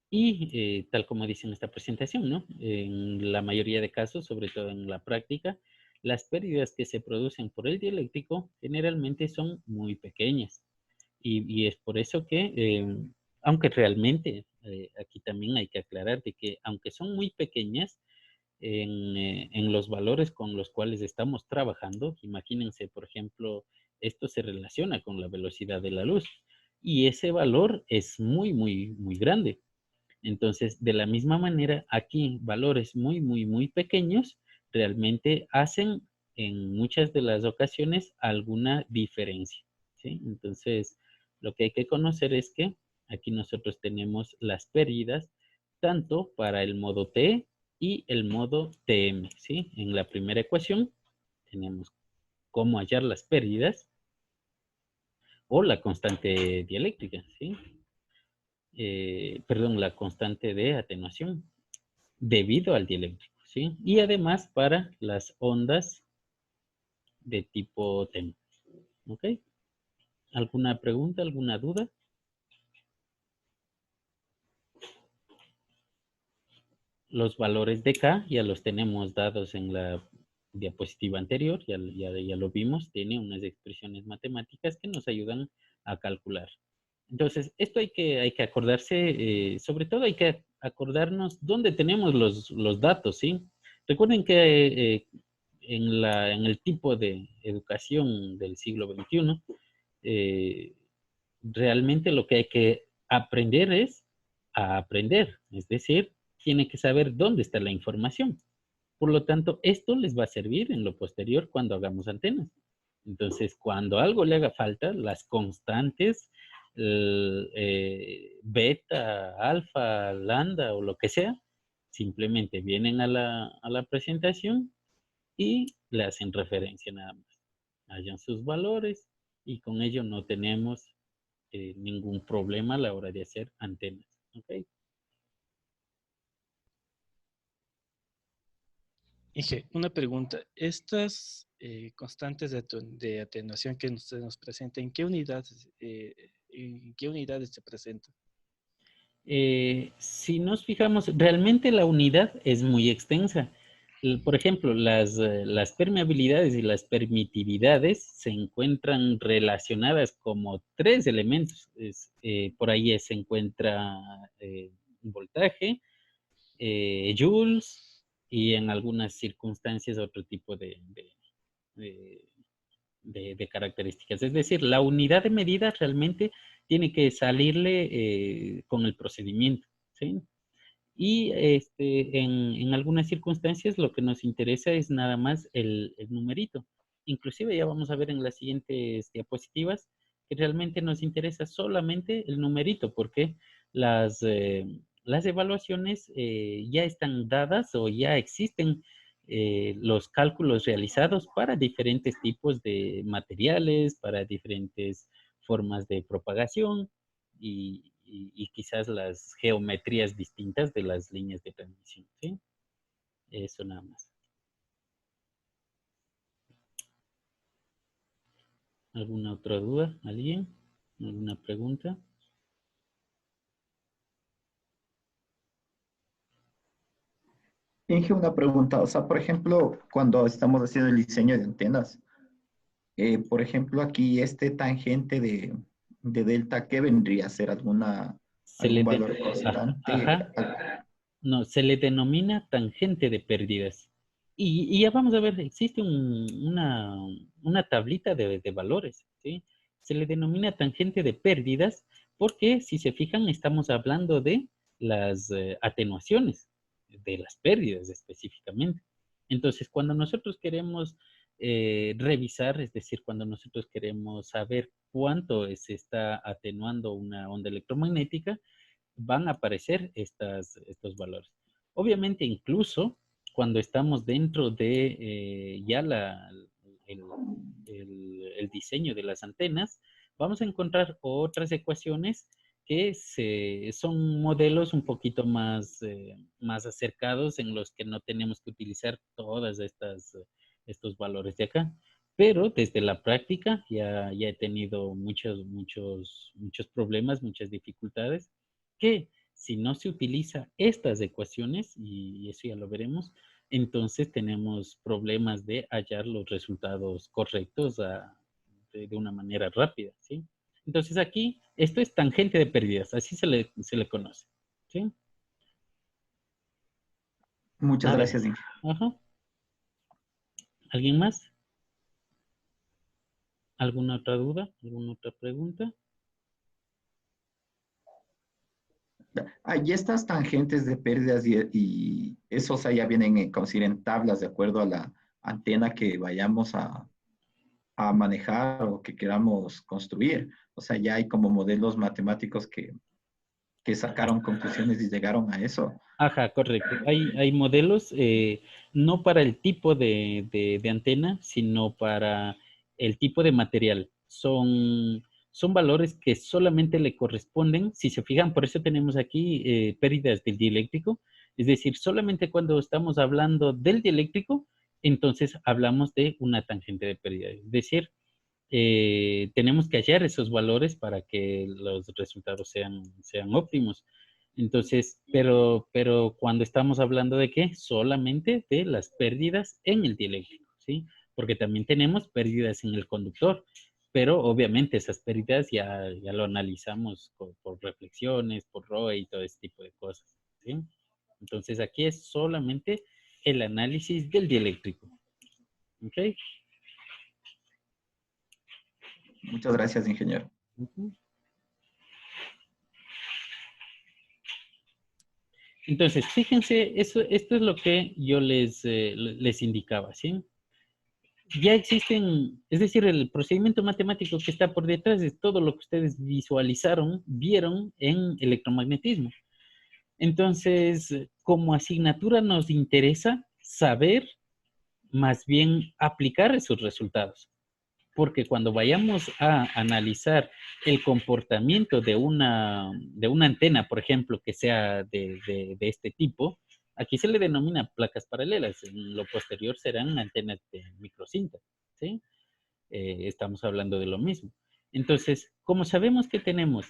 Y tal como dice en esta presentación, ¿no? En la mayoría de casos, sobre todo en la práctica, las pérdidas que se producen por el dieléctrico generalmente son muy pequeñas. Y es por eso que, aunque realmente aquí también hay que aclarar de que aunque son muy pequeñas, en los valores con los cuales estamos trabajando, imagínense, por ejemplo, esto se relaciona con la velocidad de la luz y ese valor es muy, muy, muy grande. Entonces, de la misma manera, aquí valores muy, muy, muy pequeños realmente hacen en muchas de las ocasiones alguna diferencia, ¿sí? Entonces, lo que hay que conocer es que aquí nosotros tenemos las pérdidas tanto para el modo T y el modo TM, ¿sí? En la primera ecuación tenemos cómo hallar las pérdidas o la constante dieléctrica, ¿sí? Perdón, la constante de atenuación debido al dieléctrico, ¿sí? Y además para las ondas de tipo TEM, ¿ok? ¿Alguna pregunta, alguna duda? Los valores de K ya los tenemos dados en la diapositiva anterior, ya lo vimos, tiene unas expresiones matemáticas que nos ayudan a calcular. Entonces, esto hay que acordarse, sobre todo hay que acordarnos dónde tenemos los datos, ¿sí? Recuerden que en el tipo de educación del siglo XXI, realmente lo que hay que aprender es a aprender, es decir, tiene que saber dónde está la información. Por lo tanto, esto les va a servir en lo posterior cuando hagamos antenas. Entonces, cuando algo le haga falta, las constantes, beta, alfa, lambda o lo que sea, simplemente vienen a la presentación y le hacen referencia nada más. Hallan sus valores y con ello no tenemos ningún problema a la hora de hacer antenas. ¿Okay? Inge, una pregunta. Estas constantes de atenuación que usted nos presenta, ¿en qué unidades se presentan? Si nos fijamos, realmente la unidad es muy extensa. Por ejemplo, las permeabilidades y las permitividades se encuentran relacionadas como tres elementos. Por ahí se encuentra voltaje, joules y en algunas circunstancias otro tipo de- de características. Es decir, la unidad de medida realmente tiene que salirle con el procedimiento, ¿sí? Y en algunas circunstancias lo que nos interesa es nada más el numerito. Inclusive ya vamos a ver en las siguientes diapositivas que realmente nos interesa solamente el numerito porque las evaluaciones ya están dadas o ya existen los cálculos realizados para diferentes tipos de materiales, para diferentes formas de propagación y quizás las geometrías distintas de las líneas de transmisión, ¿sí? Eso nada más. ¿Alguna otra duda? ¿Alguien? ¿Alguna pregunta? Inge, una pregunta. O sea, por ejemplo, cuando estamos haciendo el diseño de antenas, por ejemplo, aquí este tangente de delta, ¿qué vendría a ser? Se le ¿Algún de- valor ajá, constante? ajá. No, se le denomina tangente de pérdidas. Y ya vamos a ver, existe una tablita de valores, ¿sí? Se le denomina tangente de pérdidas porque, si se fijan, estamos hablando de las atenuaciones, de las pérdidas específicamente. Entonces, cuando nosotros queremos revisar, es decir, cuando nosotros queremos saber cuánto se está atenuando una onda electromagnética, van a aparecer estos valores. Obviamente, incluso cuando estamos dentro de ya el, el diseño de las antenas, vamos a encontrar otras ecuaciones que son modelos un poquito más acercados en los que no tenemos que utilizar todas estos valores de acá. Pero desde la práctica ya he tenido muchos problemas, muchas dificultades que si no se utiliza estas ecuaciones, y eso ya lo veremos, entonces tenemos problemas de hallar los resultados correctos de una manera rápida, ¿sí? Entonces aquí, esto es tangente de pérdidas, así se le conoce, ¿sí? Muchas A ver, gracias, Inge. ajá. ¿Alguien más? ¿Alguna otra duda? ¿Alguna otra pregunta? Y estas tangentes de pérdidas y eso, o sea, ya vienen como decir, en tablas de acuerdo a la antena que vayamos a manejar o que queramos construir. O sea, ya hay como modelos matemáticos que sacaron conclusiones y llegaron a eso. Ajá, correcto. Hay modelos, no para el tipo de antena, sino para el tipo de material. Son valores que solamente le corresponden, si se fijan, por eso tenemos aquí pérdidas del dieléctrico. Es decir, solamente cuando estamos hablando del dieléctrico, entonces hablamos de una tangente de pérdida. Es decir, tenemos que hallar esos valores para que los resultados sean óptimos. Entonces, pero cuando estamos hablando de qué, solamente de las pérdidas en el dieléctrico, ¿sí? Porque también tenemos pérdidas en el conductor, pero obviamente esas pérdidas ya lo analizamos por reflexiones, por ROE y todo ese tipo de cosas, ¿sí? Entonces aquí es solamente el análisis del dieléctrico, ¿ok? Muchas gracias, ingeniero. Ujú. Entonces, fíjense, esto es lo que yo les indicaba, ¿sí? Ya existen, es decir, el procedimiento matemático que está por detrás de todo lo que ustedes vieron en electromagnetismo. Entonces, como asignatura nos interesa saber, más bien aplicar esos resultados. Porque cuando vayamos a analizar el comportamiento de una antena, por ejemplo, que sea de este tipo, aquí se le denomina placas paralelas. En lo posterior serán antenas de microcinta, ¿sí? Estamos hablando de lo mismo. Entonces, como sabemos que tenemos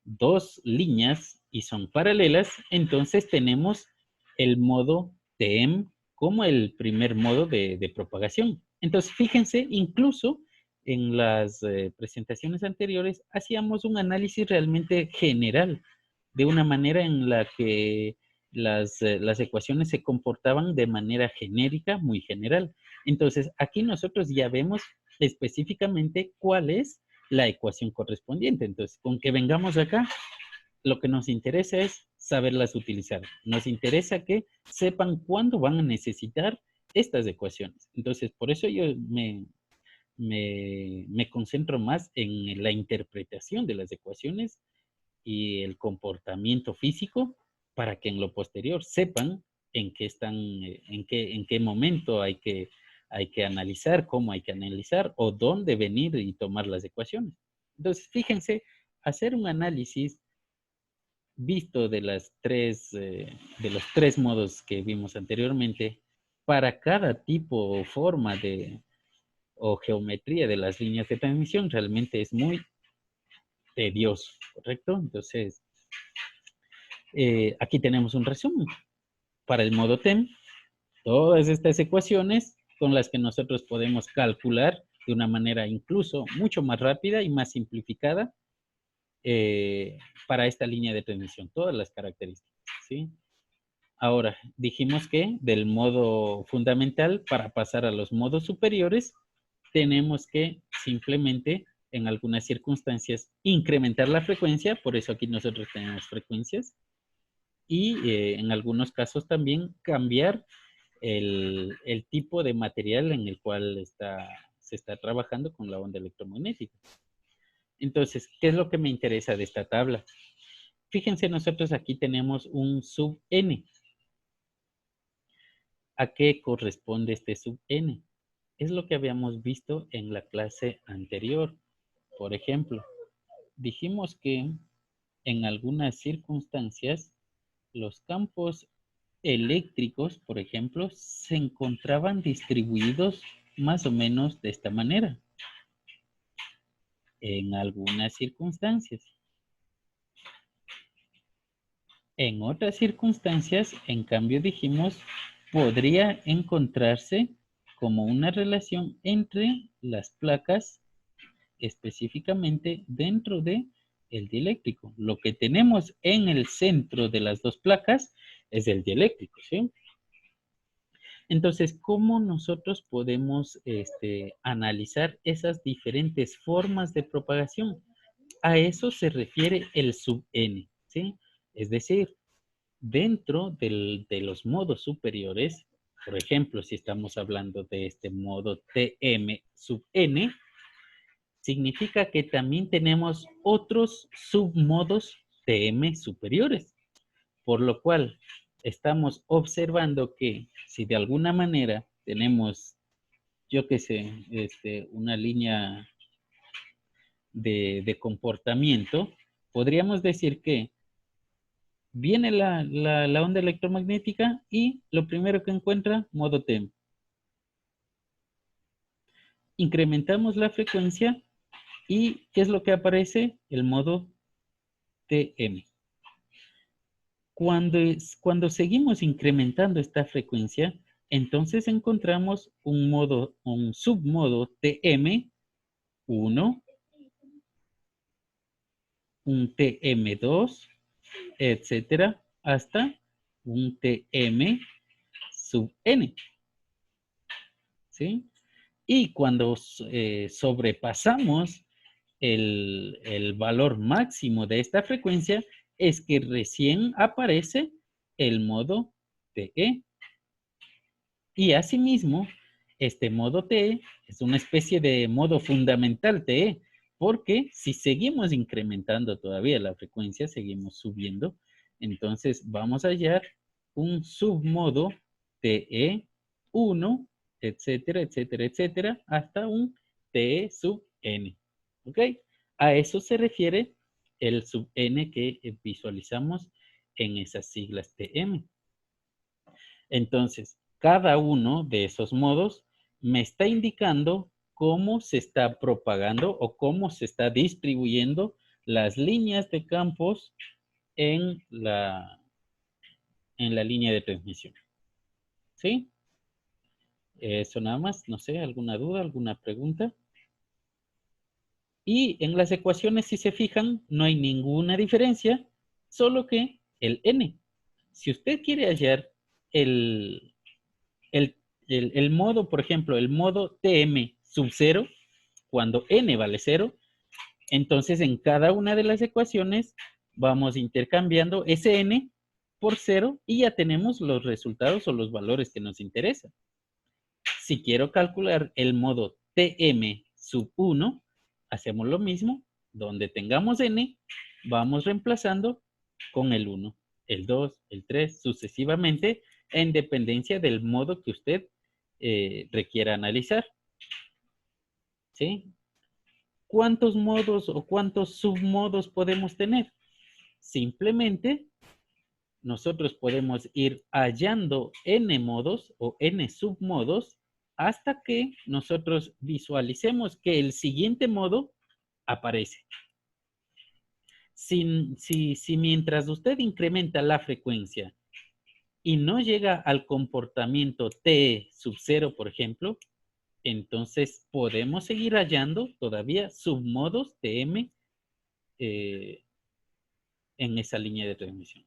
dos líneas y son paralelas, entonces tenemos el modo TEM como el primer modo de propagación. Entonces, fíjense, incluso en las presentaciones anteriores hacíamos un análisis realmente general, de una manera en la que las ecuaciones se comportaban de manera genérica, muy general. Entonces, aquí nosotros ya vemos específicamente cuál es la ecuación correspondiente. Entonces, con que vengamos acá, lo que nos interesa es saberlas utilizar. Nos interesa que sepan cuándo van a necesitar estas ecuaciones. Entonces, por eso yo me concentro más en la interpretación de las ecuaciones y el comportamiento físico para que en lo posterior sepan en qué están, en qué momento hay que analizar, cómo hay que analizar o dónde venir y tomar las ecuaciones. Entonces, fíjense, hacer un análisis visto de de los tres modos que vimos anteriormente, para cada tipo o forma o geometría de las líneas de transmisión realmente es muy tedioso, ¿correcto? Entonces, aquí tenemos un resumen. Para el modo TEM, todas estas ecuaciones con las que nosotros podemos calcular de una manera incluso mucho más rápida y más simplificada para esta línea de transmisión, todas las características, ¿sí? Ahora, dijimos que del modo fundamental para pasar a los modos superiores, tenemos que simplemente, en algunas circunstancias, incrementar la frecuencia, por eso aquí nosotros tenemos frecuencias, y en algunos casos también cambiar el tipo de material en el cual se está trabajando con la onda electromagnética. Entonces, ¿qué es lo que me interesa de esta tabla? Fíjense, nosotros aquí tenemos un sub n. ¿A qué corresponde este sub n? Es lo que habíamos visto en la clase anterior. Por ejemplo, dijimos que en algunas circunstancias los campos eléctricos, por ejemplo, se encontraban distribuidos más o menos de esta manera. En algunas circunstancias. En otras circunstancias, en cambio, dijimos, podría encontrarse como una relación entre las placas, específicamente dentro de el dieléctrico. Lo que tenemos en el centro de las dos placas es el dieléctrico, ¿sí? Entonces, ¿cómo nosotros podemos analizar esas diferentes formas de propagación? A eso se refiere el sub n, ¿sí? Es decir, dentro de los modos superiores, por ejemplo, si estamos hablando de este modo Tm sub n, significa que también tenemos otros submodos Tm superiores, por lo cual estamos observando que si de alguna manera tenemos, yo qué sé, una línea de comportamiento, podríamos decir que viene la onda electromagnética y lo primero que encuentra, modo TEM. Incrementamos la frecuencia y ¿qué es lo que aparece? El modo TM. Cuando seguimos incrementando esta frecuencia, entonces encontramos un submodo TM1, un TM2, etcétera, hasta un TM sub n. ¿Sí? Y cuando sobrepasamos el valor máximo de esta frecuencia, es que recién aparece el modo TE. Y asimismo, este modo TE es una especie de modo fundamental TE, porque si seguimos incrementando todavía la frecuencia, seguimos subiendo, entonces vamos a hallar un submodo TE1, etcétera, etcétera, etcétera, hasta un TE sub n. ¿Ok? A eso se refiere el sub n que visualizamos en esas siglas TM. Entonces, cada uno de esos modos me está indicando cómo se está propagando o cómo se está distribuyendo las líneas de campos en la línea de transmisión. ¿Sí? Eso nada más, no sé, ¿alguna duda, alguna pregunta? Y en las ecuaciones, si se fijan, no hay ninguna diferencia, solo que el n. Si usted quiere hallar el, el modo, por ejemplo, el modo Tm sub 0, cuando n vale 0, entonces en cada una de las ecuaciones vamos intercambiando ese n por 0 y ya tenemos los resultados o los valores que nos interesan. Si quiero calcular el modo Tm sub 1, hacemos lo mismo. Donde tengamos n, vamos reemplazando con el 1, el 2, el 3, sucesivamente, en dependencia del modo que usted requiera analizar. ¿Sí? ¿Cuántos modos o cuántos submodos podemos tener? Simplemente nosotros podemos ir hallando n modos o n submodos hasta que nosotros visualicemos que el siguiente modo aparece. Si mientras usted incrementa la frecuencia y no llega al comportamiento T sub 0, por ejemplo, entonces podemos seguir hallando todavía submodos Tm en esa línea de transmisión.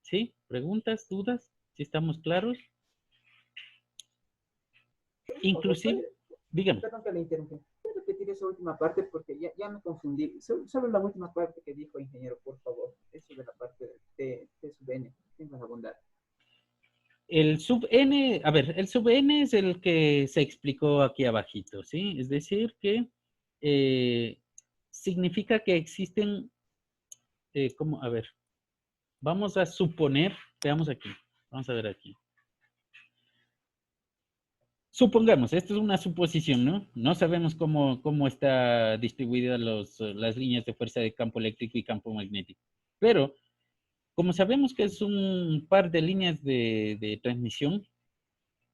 ¿Sí? ¿Preguntas, dudas? ¿Sí estamos claros? Inclusive, dígame. Perdón que le interrumpí. ¿Puedo repetir esa última parte? Porque ya me confundí. Solo la última parte que dijo, ingeniero, por favor. Eso de la parte de sub n. Tengo la bondad. El sub n, a ver, el sub n es el que se explicó aquí abajito, ¿sí? Es decir, que significa que existen, ¿cómo? A ver, vamos a suponer, veamos aquí, vamos a ver aquí. Supongamos, esto es una suposición, ¿no? No sabemos cómo está distribuida las líneas de fuerza de campo eléctrico y campo magnético. Pero, como sabemos que es un par de líneas de transmisión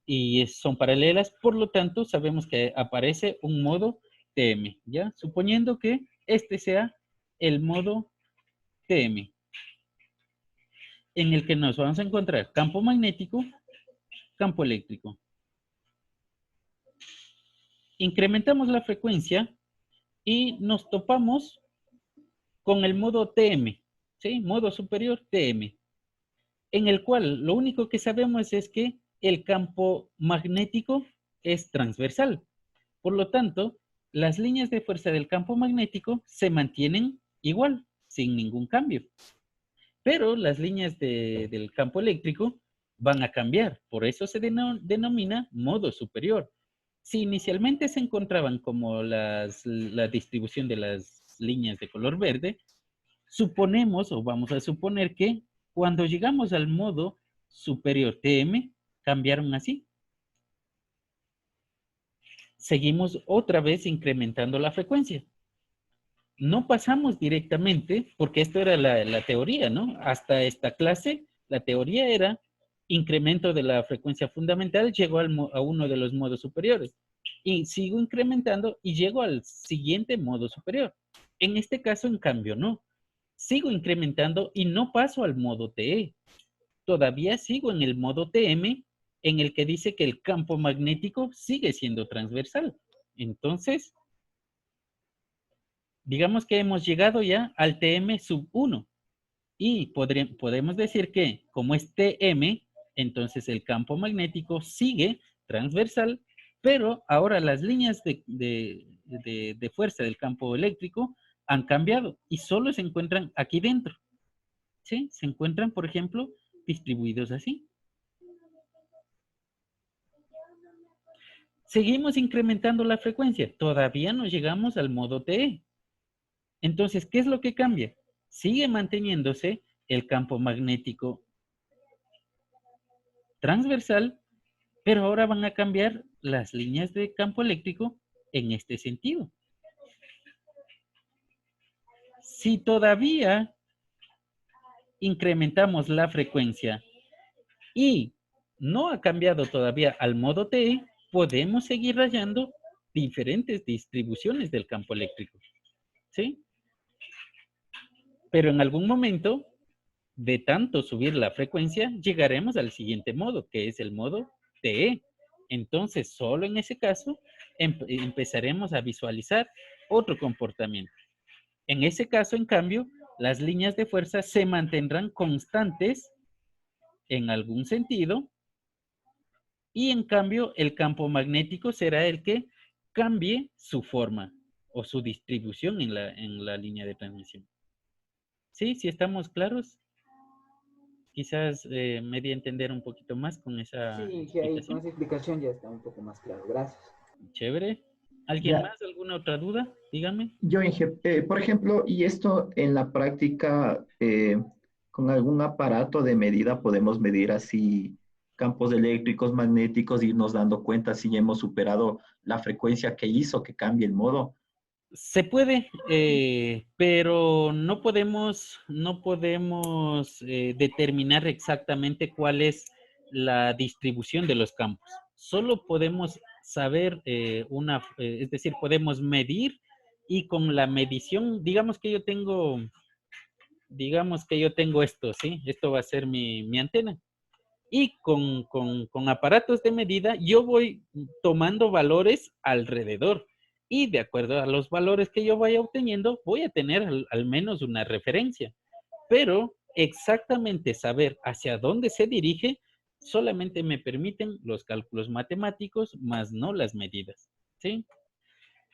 y son paralelas, por lo tanto, sabemos que aparece un modo TM, ¿ya? Suponiendo que este sea el modo TM, en el que nos vamos a encontrar campo magnético, campo eléctrico. Incrementamos la frecuencia y nos topamos con el modo TM, ¿sí? Modo superior TM, en el cual lo único que sabemos es que el campo magnético es transversal. Por lo tanto, las líneas de fuerza del campo magnético se mantienen igual, sin ningún cambio. Pero las líneas del campo eléctrico van a cambiar. Por eso se denomina modo superior. Si inicialmente se encontraban como la distribución de las líneas de color verde, suponemos o vamos a suponer que cuando llegamos al modo superior TM, cambiaron así. Seguimos otra vez incrementando la frecuencia. No pasamos directamente, porque esto era la teoría, ¿no? Hasta esta clase, la teoría era incremento de la frecuencia fundamental, llegó a uno de los modos superiores. Y sigo incrementando y llego al siguiente modo superior. En este caso, en cambio, no. Sigo incrementando y no paso al modo TE. Todavía sigo en el modo TM, en el que dice que el campo magnético sigue siendo transversal. Entonces, digamos que hemos llegado ya al TM sub 1. Y podemos decir que como es TM, entonces el campo magnético sigue transversal, pero ahora las líneas de fuerza del campo eléctrico han cambiado y solo se encuentran aquí dentro. ¿Sí? Se encuentran, por ejemplo, distribuidos así. Seguimos incrementando la frecuencia. Todavía no llegamos al modo TE. Entonces, ¿qué es lo que cambia? Sigue manteniéndose el campo magnético transversal, pero ahora van a cambiar las líneas de campo eléctrico en este sentido. Si todavía incrementamos la frecuencia y no ha cambiado todavía al modo TE, podemos seguir rayando diferentes distribuciones del campo eléctrico. ¿Sí? Pero en algún momento, de tanto subir la frecuencia, llegaremos al siguiente modo, que es el modo TE. Entonces, solo en ese caso, empezaremos a visualizar otro comportamiento. En ese caso, en cambio, las líneas de fuerza se mantendrán constantes en algún sentido y en cambio el campo magnético será el que cambie su forma o su distribución en la línea de transmisión. ¿Sí? ¿Sí estamos claros? Quizás me di a entender un poquito más con esa Sí, que ahí con explicación. esa explicación ya está un poco más claro. Gracias. Chévere. ¿Alguien Ya, más? ¿Alguna otra duda? Dígame. yo, por ejemplo, y esto en la práctica, con algún aparato de medida podemos medir así campos eléctricos, magnéticos, irnos dando cuenta si ya hemos superado la frecuencia que hizo que cambie el modo. Se puede, pero no podemos determinar exactamente cuál es la distribución de los campos. Solo podemos saber es decir, podemos medir y con la medición, digamos que yo tengo esto, ¿sí? Esto va a ser mi antena. Y con aparatos de medida, yo voy tomando valores alrededor. Y de acuerdo a los valores que yo vaya obteniendo, voy a tener al menos una referencia. Pero exactamente saber hacia dónde se dirige, solamente me permiten los cálculos matemáticos, más no las medidas. ¿Sí?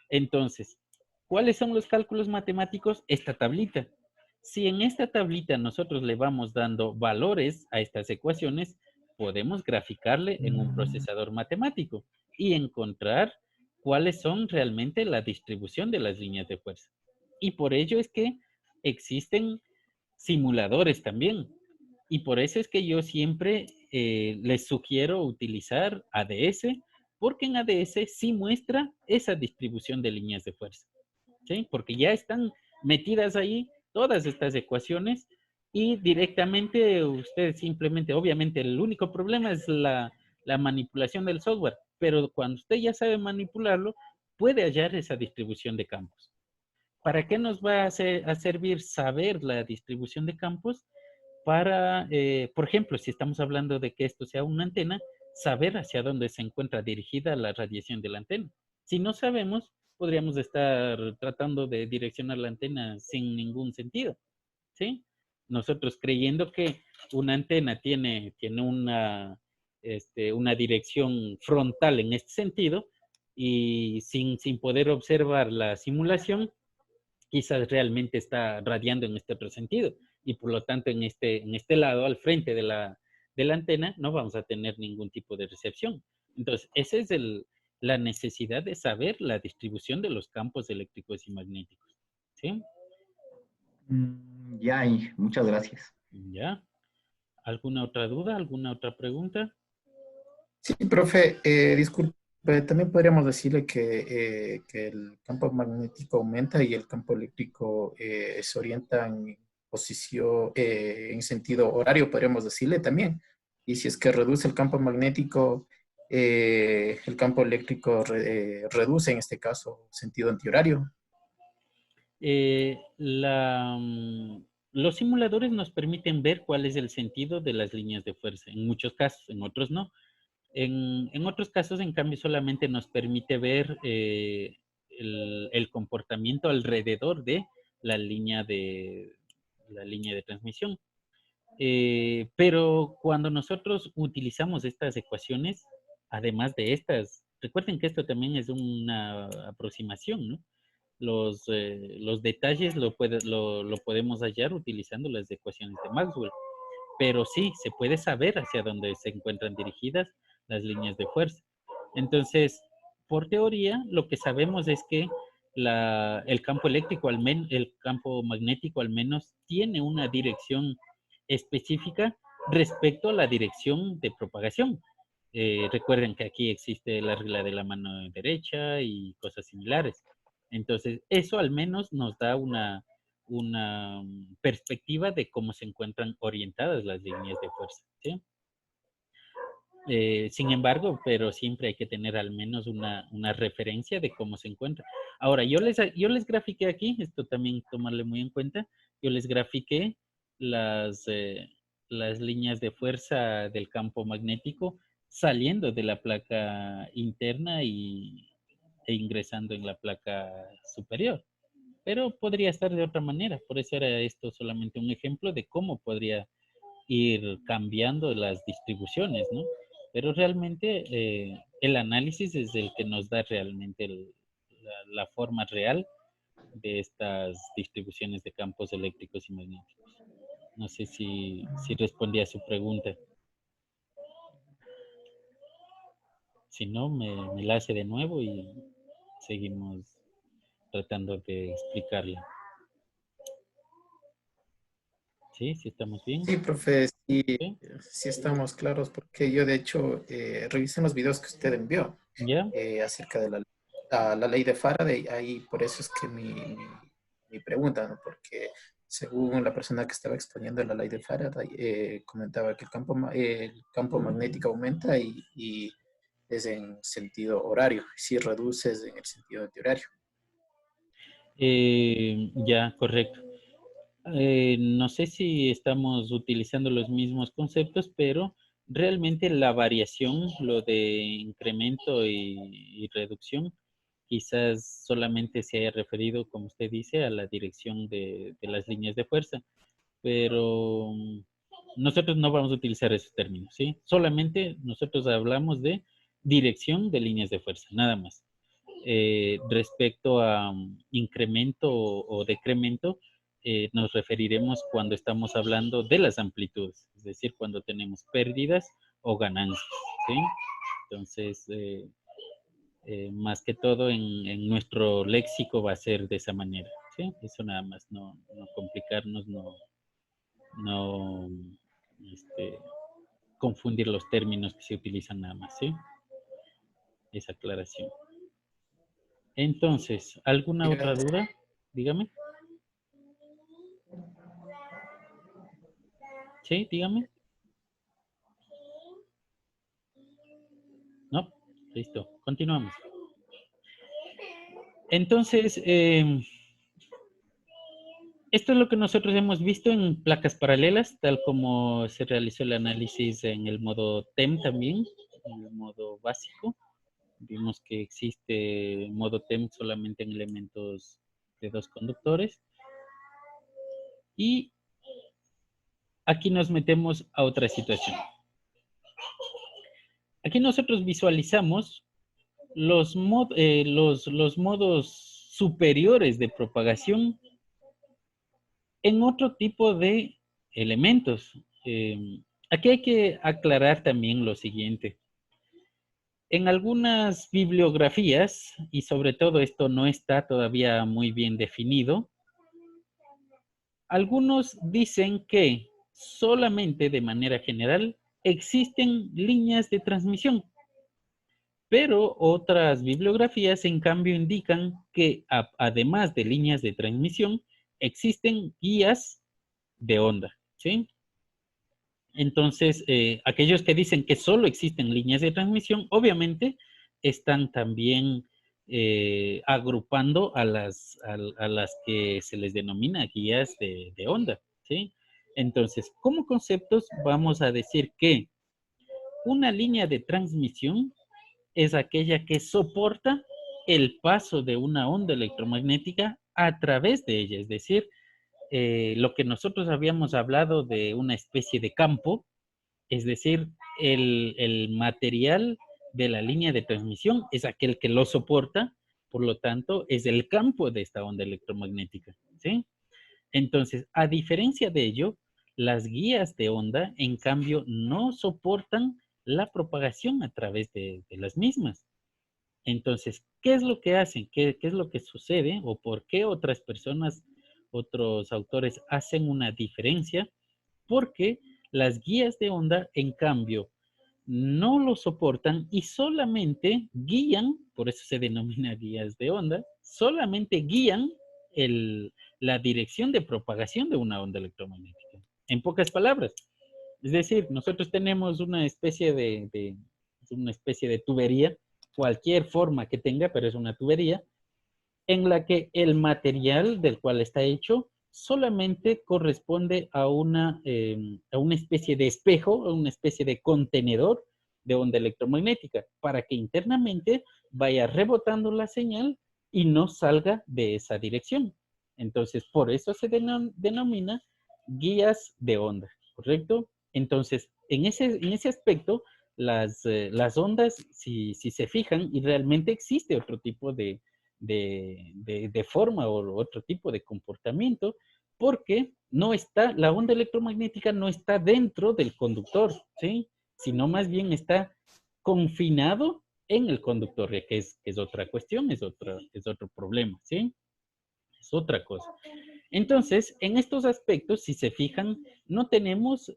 Entonces, ¿cuáles son los cálculos matemáticos? Esta tablita. Si en esta tablita nosotros le vamos dando valores a estas ecuaciones, podemos graficarle en un procesador matemático y encontrar cuáles son realmente la distribución de las líneas de fuerza. Y por ello es que existen simuladores también. Y por eso es que yo siempre les sugiero utilizar ADS, porque en ADS sí muestra esa distribución de líneas de fuerza, ¿sí? Porque ya están metidas ahí todas estas ecuaciones y directamente usted simplemente, obviamente el único problema es la manipulación del software, pero cuando usted ya sabe manipularlo, puede hallar esa distribución de campos. ¿Para qué nos va a servir saber la distribución de campos? Para, por ejemplo, si estamos hablando de que esto sea una antena, saber hacia dónde se encuentra dirigida la radiación de la antena. Si no sabemos, podríamos estar tratando de direccionar la antena sin ningún sentido, ¿sí? Nosotros creyendo que una antena tiene una dirección frontal en este sentido y sin poder observar la simulación, quizás realmente está radiando en este otro sentido y por lo tanto en este lado, al frente de la antena, no vamos a tener ningún tipo de recepción. Entonces, esa es la necesidad de saber la distribución de los campos eléctricos y magnéticos. ¿Sí? Ya, muchas gracias. ¿Ya? ¿Alguna otra duda? ¿Alguna otra pregunta? Sí, profe, disculpe, también podríamos decirle que el campo magnético aumenta y el campo eléctrico se orienta en posición, en sentido horario, podríamos decirle también. Y si es que reduce el campo magnético, el campo eléctrico reduce en este caso sentido antihorario. Los simuladores nos permiten ver cuál es el sentido de las líneas de fuerza, en muchos casos, en otros no. En otros casos, en cambio, solamente nos permite ver el comportamiento alrededor de la línea la línea de transmisión. Pero cuando nosotros utilizamos estas ecuaciones, además de estas, recuerden que esto también es una aproximación, ¿no? Los detalles lo podemos hallar utilizando las ecuaciones de Maxwell. Pero sí, se puede saber hacia dónde se encuentran dirigidas las líneas de fuerza. Entonces, por teoría, lo que sabemos es que el campo eléctrico, el campo magnético al menos, tiene una dirección específica respecto a la dirección de propagación. Recuerden que aquí existe la regla de la mano derecha y cosas similares. Entonces, eso al menos nos da una perspectiva de cómo se encuentran orientadas las líneas de fuerza, ¿sí? Sin embargo, pero siempre hay que tener al menos una referencia de cómo se encuentra. Ahora, yo les grafiqué aquí, esto también tomarle muy en cuenta, yo les grafiqué las líneas de fuerza del campo magnético saliendo de la placa interna e ingresando en la placa superior. Pero podría estar de otra manera. Por eso era esto solamente un ejemplo de cómo podría ir cambiando las distribuciones, ¿no? Pero realmente el análisis es el que nos da realmente la forma real de estas distribuciones de campos eléctricos y magnéticos. No sé si respondí a su pregunta. Si no, me la hace de nuevo y seguimos tratando de explicarla. ¿Sí? ¿Sí estamos bien? Sí, profe, sí, ¿Sí? sí estamos claros, porque yo de hecho revisé los videos que usted envió ¿Ya? acerca de la ley de Faraday, ahí por eso es que mi pregunta, ¿no? Porque según la persona que estaba exponiendo la ley de Faraday, comentaba que el campo magnético aumenta y es en sentido horario, si reduce es en el sentido antihorario. Ya, correcto. No sé si estamos utilizando los mismos conceptos, pero realmente la variación, lo de incremento y reducción, quizás solamente se haya referido, como usted dice, a la dirección de las líneas de fuerza, pero nosotros no vamos a utilizar esos términos, ¿sí? Solamente nosotros hablamos de dirección de líneas de fuerza, nada más. Respecto a incremento o decremento, nos referiremos cuando estamos hablando de las amplitudes, es decir, cuando tenemos pérdidas o ganancias, ¿sí? Entonces, más que todo en nuestro léxico va a ser de esa manera, ¿sí? Eso nada más, no complicarnos, no confundir los términos que se utilizan nada más, ¿sí? Esa aclaración. Entonces, ¿alguna otra duda? Dígame. Sí, dígame. No, listo. Continuamos. Entonces, esto es lo que nosotros hemos visto en placas paralelas, tal como se realizó el análisis en el modo TEM también, en el modo básico. Vimos que existe modo TEM solamente en elementos de 2 conductores. Y aquí nos metemos a otra situación. Aquí nosotros visualizamos los modos superiores de propagación en otro tipo de elementos. Aquí hay que aclarar también lo siguiente. En algunas bibliografías, y sobre todo esto no está todavía muy bien definido, algunos dicen que solamente de manera general existen líneas de transmisión, pero otras bibliografías en cambio indican que además de líneas de transmisión, existen guías de onda, ¿sí? Entonces, aquellos que dicen que solo existen líneas de transmisión, obviamente están también agrupando a las que se les denomina guías de onda, ¿sí? Entonces, como conceptos, vamos a decir que una línea de transmisión es aquella que soporta el paso de una onda electromagnética a través de ella, es decir, lo que nosotros habíamos hablado de una especie de campo, es decir, el material de la línea de transmisión es aquel que lo soporta, por lo tanto, es el campo de esta onda electromagnética, ¿sí? Entonces, a diferencia de ello, las guías de onda, en cambio, no soportan la propagación a través de las mismas. Entonces, ¿qué es lo que hacen? ¿Qué es lo que sucede? ¿O por qué otras personas, otros autores hacen una diferencia? Porque las guías de onda, en cambio, no lo soportan y solamente guían, por eso se denomina guías de onda, solamente guían la dirección de propagación de una onda electromagnética. En pocas palabras, es decir, nosotros tenemos una especie de tubería, cualquier forma que tenga, pero es una tubería, en la que el material del cual está hecho solamente corresponde a una especie de espejo, a una especie de contenedor de onda electromagnética para que internamente vaya rebotando la señal y no salga de esa dirección. Entonces, por eso se denomina guías de onda, ¿correcto? Entonces, en ese aspecto, las ondas, si se fijan, y realmente existe otro tipo de forma o otro tipo de comportamiento, porque no está, la onda electromagnética no está dentro del conductor, ¿sí? Sino más bien está confinado en el conductor, que es otra cuestión, es otro problema, ¿sí? Es otra cosa. Entonces, en estos aspectos, si se fijan, no tenemos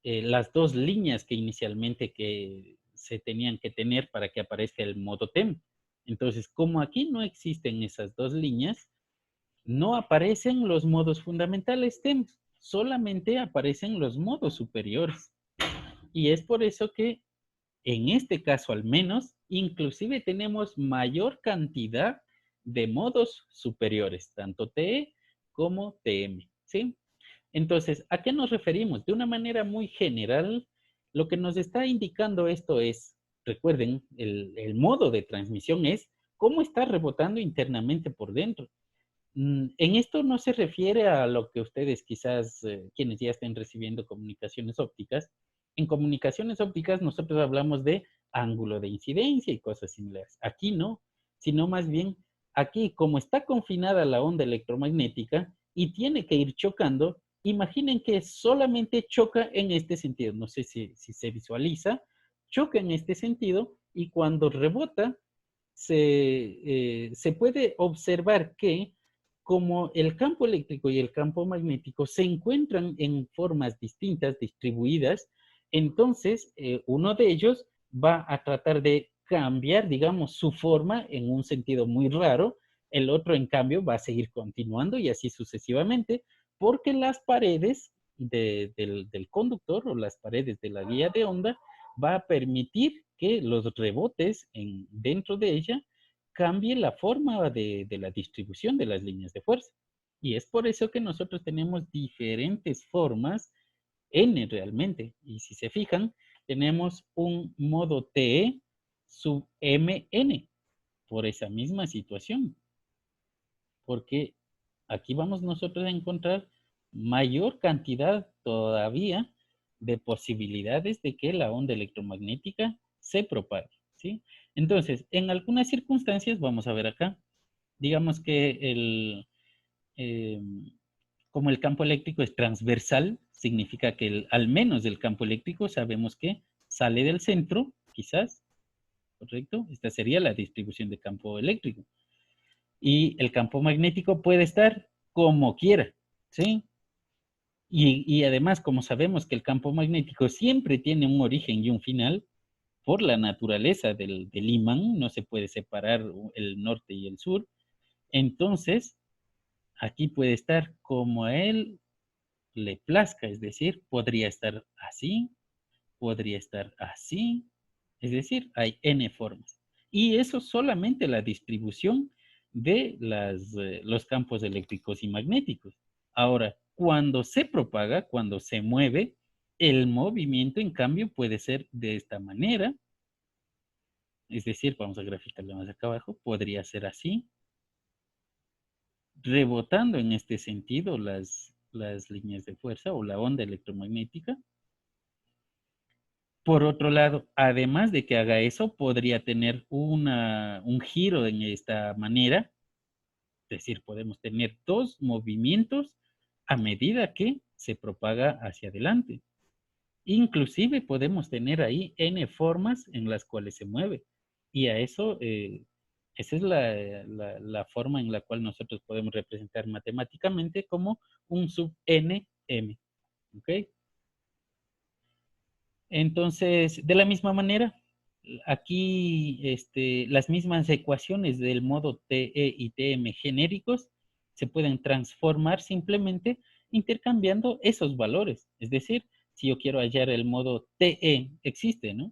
las dos líneas que inicialmente que se tenían que tener para que aparezca el modo TEM. Entonces, como aquí no existen esas dos líneas, no aparecen los modos fundamentales TEM, solamente aparecen los modos superiores. Y es por eso que, en este caso al menos, inclusive tenemos mayor cantidad de modos superiores, tanto TE como TM, ¿sí? Entonces, ¿a qué nos referimos? De una manera muy general, lo que nos está indicando esto es, recuerden, el modo de transmisión es cómo está rebotando internamente por dentro. En esto no se refiere a lo que ustedes quizás, quienes ya estén recibiendo comunicaciones ópticas. En comunicaciones ópticas nosotros hablamos de ángulo de incidencia y cosas similares. Aquí no, sino más bien aquí como está confinada la onda electromagnética y tiene que ir chocando, imaginen que solamente choca en este sentido. No sé si se visualiza, choca en este sentido y cuando rebota se puede observar que como el campo eléctrico y el campo magnético se encuentran en formas distintas, distribuidas, entonces uno de ellos va a tratar de cambiar, digamos, su forma en un sentido muy raro, el otro, en cambio, va a seguir continuando y así sucesivamente, porque las paredes del conductor o las paredes de la guía de onda va a permitir que los rebotes dentro de ella cambie la forma de la distribución de las líneas de fuerza. Y es por eso que nosotros tenemos diferentes formas N realmente. Y si se fijan, tenemos un modo TE sub MN por esa misma situación. Porque aquí vamos nosotros a encontrar mayor cantidad todavía de posibilidades de que la onda electromagnética se propague, ¿sí? Entonces, en algunas circunstancias, vamos a ver acá, digamos que como el campo eléctrico es transversal, significa que al menos el campo eléctrico sabemos que sale del centro, quizás, ¿correcto? Esta sería la distribución de campo eléctrico. Y el campo magnético puede estar como quiera, ¿sí? Y además, como sabemos que el campo magnético siempre tiene un origen y un final, por la naturaleza del imán, no se puede separar el norte y el sur, entonces aquí puede estar como a él le plazca, es decir, podría estar así, podría estar así, es decir, hay n formas. Y eso solamente la distribución de los campos eléctricos y magnéticos. Ahora, cuando se propaga, cuando se mueve, el movimiento, en cambio, puede ser de esta manera. Es decir, vamos a graficarlo más acá abajo, podría ser así, rebotando en este sentido las líneas de fuerza o la onda electromagnética. Por otro lado, además de que haga eso, podría tener un giro en esta manera. Es decir, podemos tener dos movimientos a medida que se propaga hacia adelante. Inclusive podemos tener ahí n formas en las cuales se mueve. Y a eso, esa es la forma en la cual nosotros podemos representar matemáticamente como un sub nm. ¿Ok? Entonces, de la misma manera, aquí las mismas ecuaciones del modo TE y TM genéricos se pueden transformar simplemente intercambiando esos valores. Es decir, si yo quiero hallar el modo TE, existe, ¿no?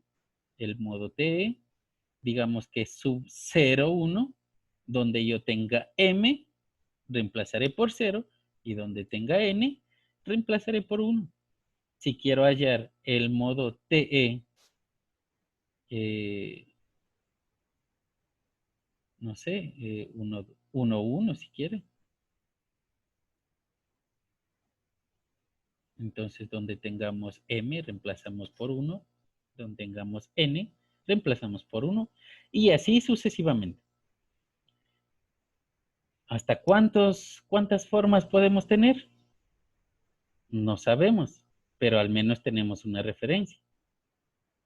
El modo TE, digamos que sub 0,1, donde yo tenga M, reemplazaré por 0, y donde tenga N, reemplazaré por 1. si quiero hallar el modo TE, no sé, 1, si quiere. Entonces, donde tengamos M, reemplazamos por 1. Donde tengamos N, reemplazamos por 1. Y así sucesivamente. ¿Hasta cuántas formas podemos tener? No sabemos, pero al menos tenemos una referencia.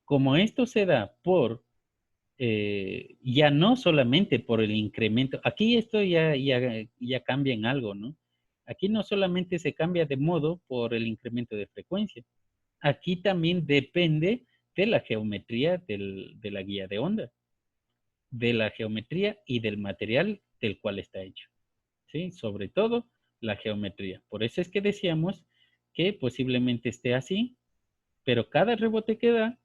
Como esto se da por, ya no solamente por el incremento, aquí esto ya cambia en algo, ¿no? Aquí no solamente se cambia de modo por el incremento de frecuencia, aquí también depende de la geometría de la guía de onda, de la geometría y del material del cual está hecho, ¿sí? Sobre todo la geometría. Por eso es que decíamos que posiblemente esté así, pero cada rebote que da,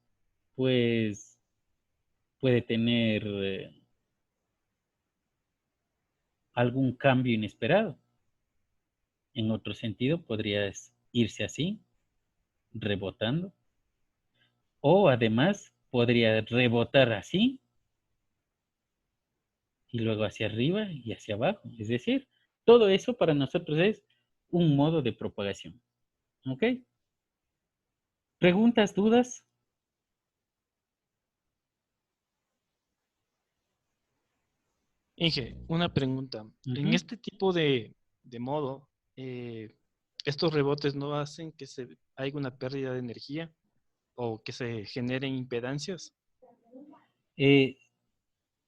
pues puede tener algún cambio inesperado. En otro sentido, podrías irse así, rebotando, o además podría rebotar así y luego hacia arriba y hacia abajo. Es decir, todo eso para nosotros es un modo de propagación. ¿Ok? ¿Preguntas, dudas? Inge, una pregunta. En Ujú. este tipo de modo, ¿estos rebotes no hacen que haya una pérdida de energía o que se generen impedancias? Eh,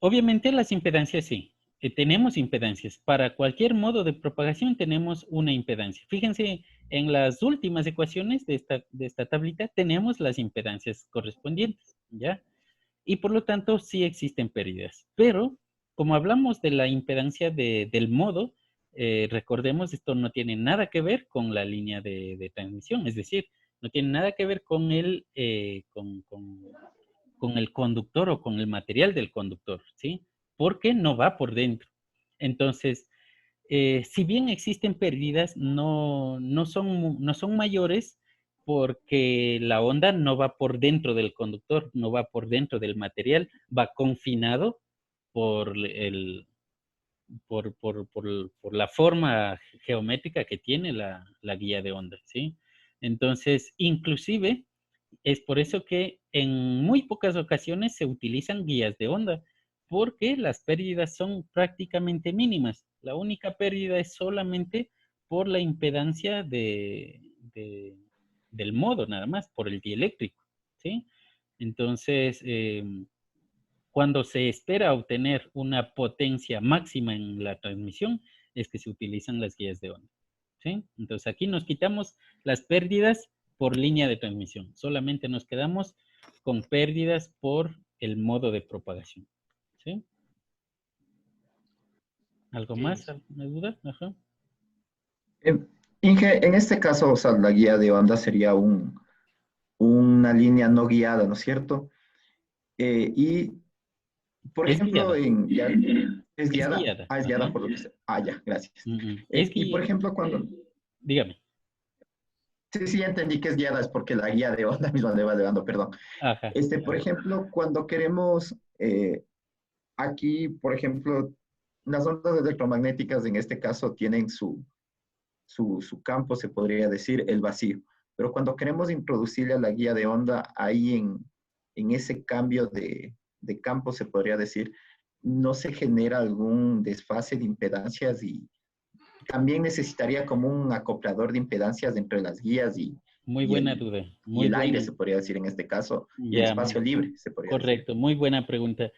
Obviamente las impedancias sí. Tenemos impedancias. Para cualquier modo de propagación tenemos una impedancia. Fíjense, en las últimas ecuaciones de esta tablita tenemos las impedancias correspondientes, ¿ya? Y por lo tanto sí existen pérdidas. Pero como hablamos de la impedancia del modo, recordemos, esto no tiene nada que ver con la línea de transmisión, es decir, no tiene nada que ver con con el conductor o con el material del conductor, ¿sí? Porque no va por dentro. Entonces, si bien existen pérdidas, no son mayores porque la onda no va por dentro del conductor, no va por dentro del material, va confinado por, por la forma geométrica que tiene la guía de onda, ¿sí? Entonces, inclusive, es por eso que en muy pocas ocasiones se utilizan guías de onda, porque las pérdidas son prácticamente mínimas. La única pérdida es solamente por la impedancia del modo, nada más, por el dieléctrico, ¿sí? Entonces, cuando se espera obtener una potencia máxima en la transmisión, es que se utilizan las guías de onda, ¿sí? Entonces aquí nos quitamos las pérdidas por línea de transmisión. Solamente nos quedamos con pérdidas por el modo de propagación, ¿sí? ¿Algo más? Ok. ¿Alguna duda? Ajá. Eh, Inge, en este caso, o sea, la guía de onda sería una línea no guiada, ¿no es cierto? Y, por Es ejemplo, guiada, ¿es es guiada? guiada. Ah, es guiada Ajá. por lo que sé. Ah, ya, gracias. Es Y, por guiada, ejemplo, dígame. Sí, sí, ya entendí que es guiada, es porque la guía de onda misma le va llevando, perdón. Ajá. Por ejemplo, cuando queremos, aquí, por ejemplo, las ondas electromagnéticas en este caso tienen su campo, se podría decir, el vacío. Pero cuando queremos introducirle a la guía de onda, ahí en ese cambio de campo, se podría decir, no se genera algún desfase de impedancias y también necesitaría como un acoplador de impedancias entre las guías Muy y buena el, duda, y muy el aire, buena. se podría decir en este caso, y el Ya, espacio libre, se podría decir. correcto, muy buena pregunta.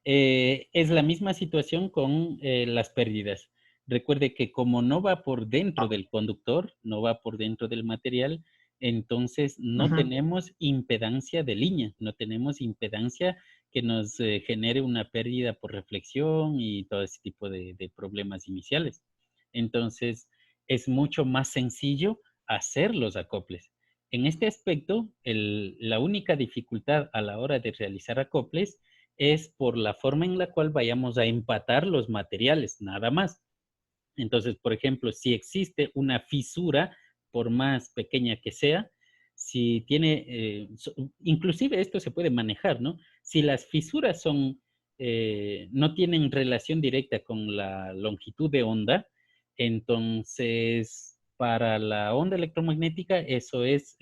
Es la misma situación con las pérdidas. Recuerde que como no va por dentro del conductor, no va por dentro del material, entonces no Ujú. tenemos impedancia de línea, no tenemos impedancia que nos genere una pérdida por reflexión y todo ese tipo de problemas iniciales. Entonces es mucho más sencillo hacer los acoples. En este aspecto, la única dificultad a la hora de realizar acoples es por la forma en la cual vayamos a empatar los materiales, nada más. Entonces, por ejemplo, si existe una fisura, por más pequeña que sea, si tiene, inclusive esto se puede manejar, ¿no? Si las fisuras son, no tienen relación directa con la longitud de onda, entonces para la onda electromagnética eso es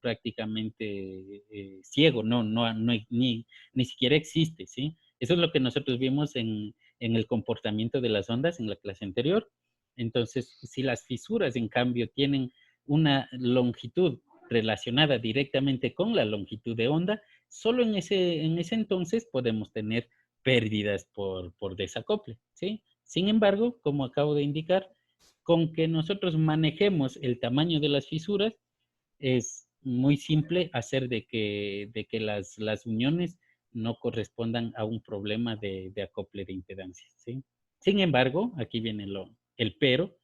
prácticamente ciego, ni siquiera existe, ¿sí? Eso es lo que nosotros vimos en el comportamiento de las ondas en la clase anterior. Entonces, si las fisuras, en cambio, tienen una longitud relacionada directamente con la longitud de onda, solo en ese entonces podemos tener pérdidas por desacople, ¿sí? Sin embargo, como acabo de indicar, con que nosotros manejemos el tamaño de las fisuras, es muy simple hacer de que las uniones no correspondan a un problema de acople de impedancia, ¿sí? Sin embargo, aquí viene el pero,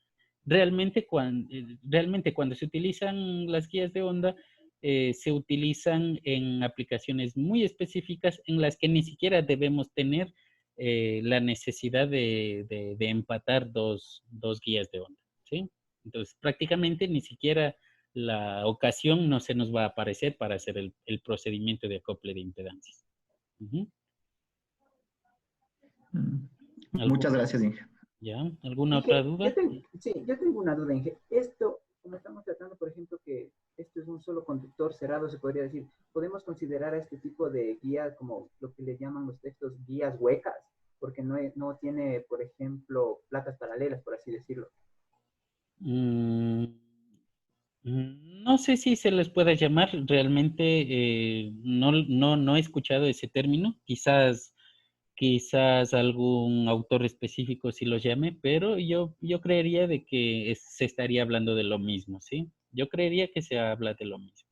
realmente cuando se utilizan las guías de onda, se utilizan en aplicaciones muy específicas en las que ni siquiera debemos tener la necesidad de empatar dos guías de onda, ¿sí? Entonces, prácticamente ni siquiera la ocasión no se nos va a aparecer para hacer el procedimiento de acople de impedancias. Uh-huh. Muchas gracias, Inge. ¿Ya? ¿Alguna Inge, otra duda? Yo tengo una duda, Inge. Esto, como estamos tratando, por ejemplo, que esto es un solo conductor cerrado, se podría decir, ¿podemos considerar a este tipo de guía como lo que le llaman los textos guías huecas? Porque no tiene, por ejemplo, placas paralelas, por así decirlo. No sé si se les pueda llamar, realmente no he escuchado ese término, quizás algún autor específico sí lo llame, pero yo creería de que se estaría hablando de lo mismo, ¿sí? Yo creería que se habla de lo mismo.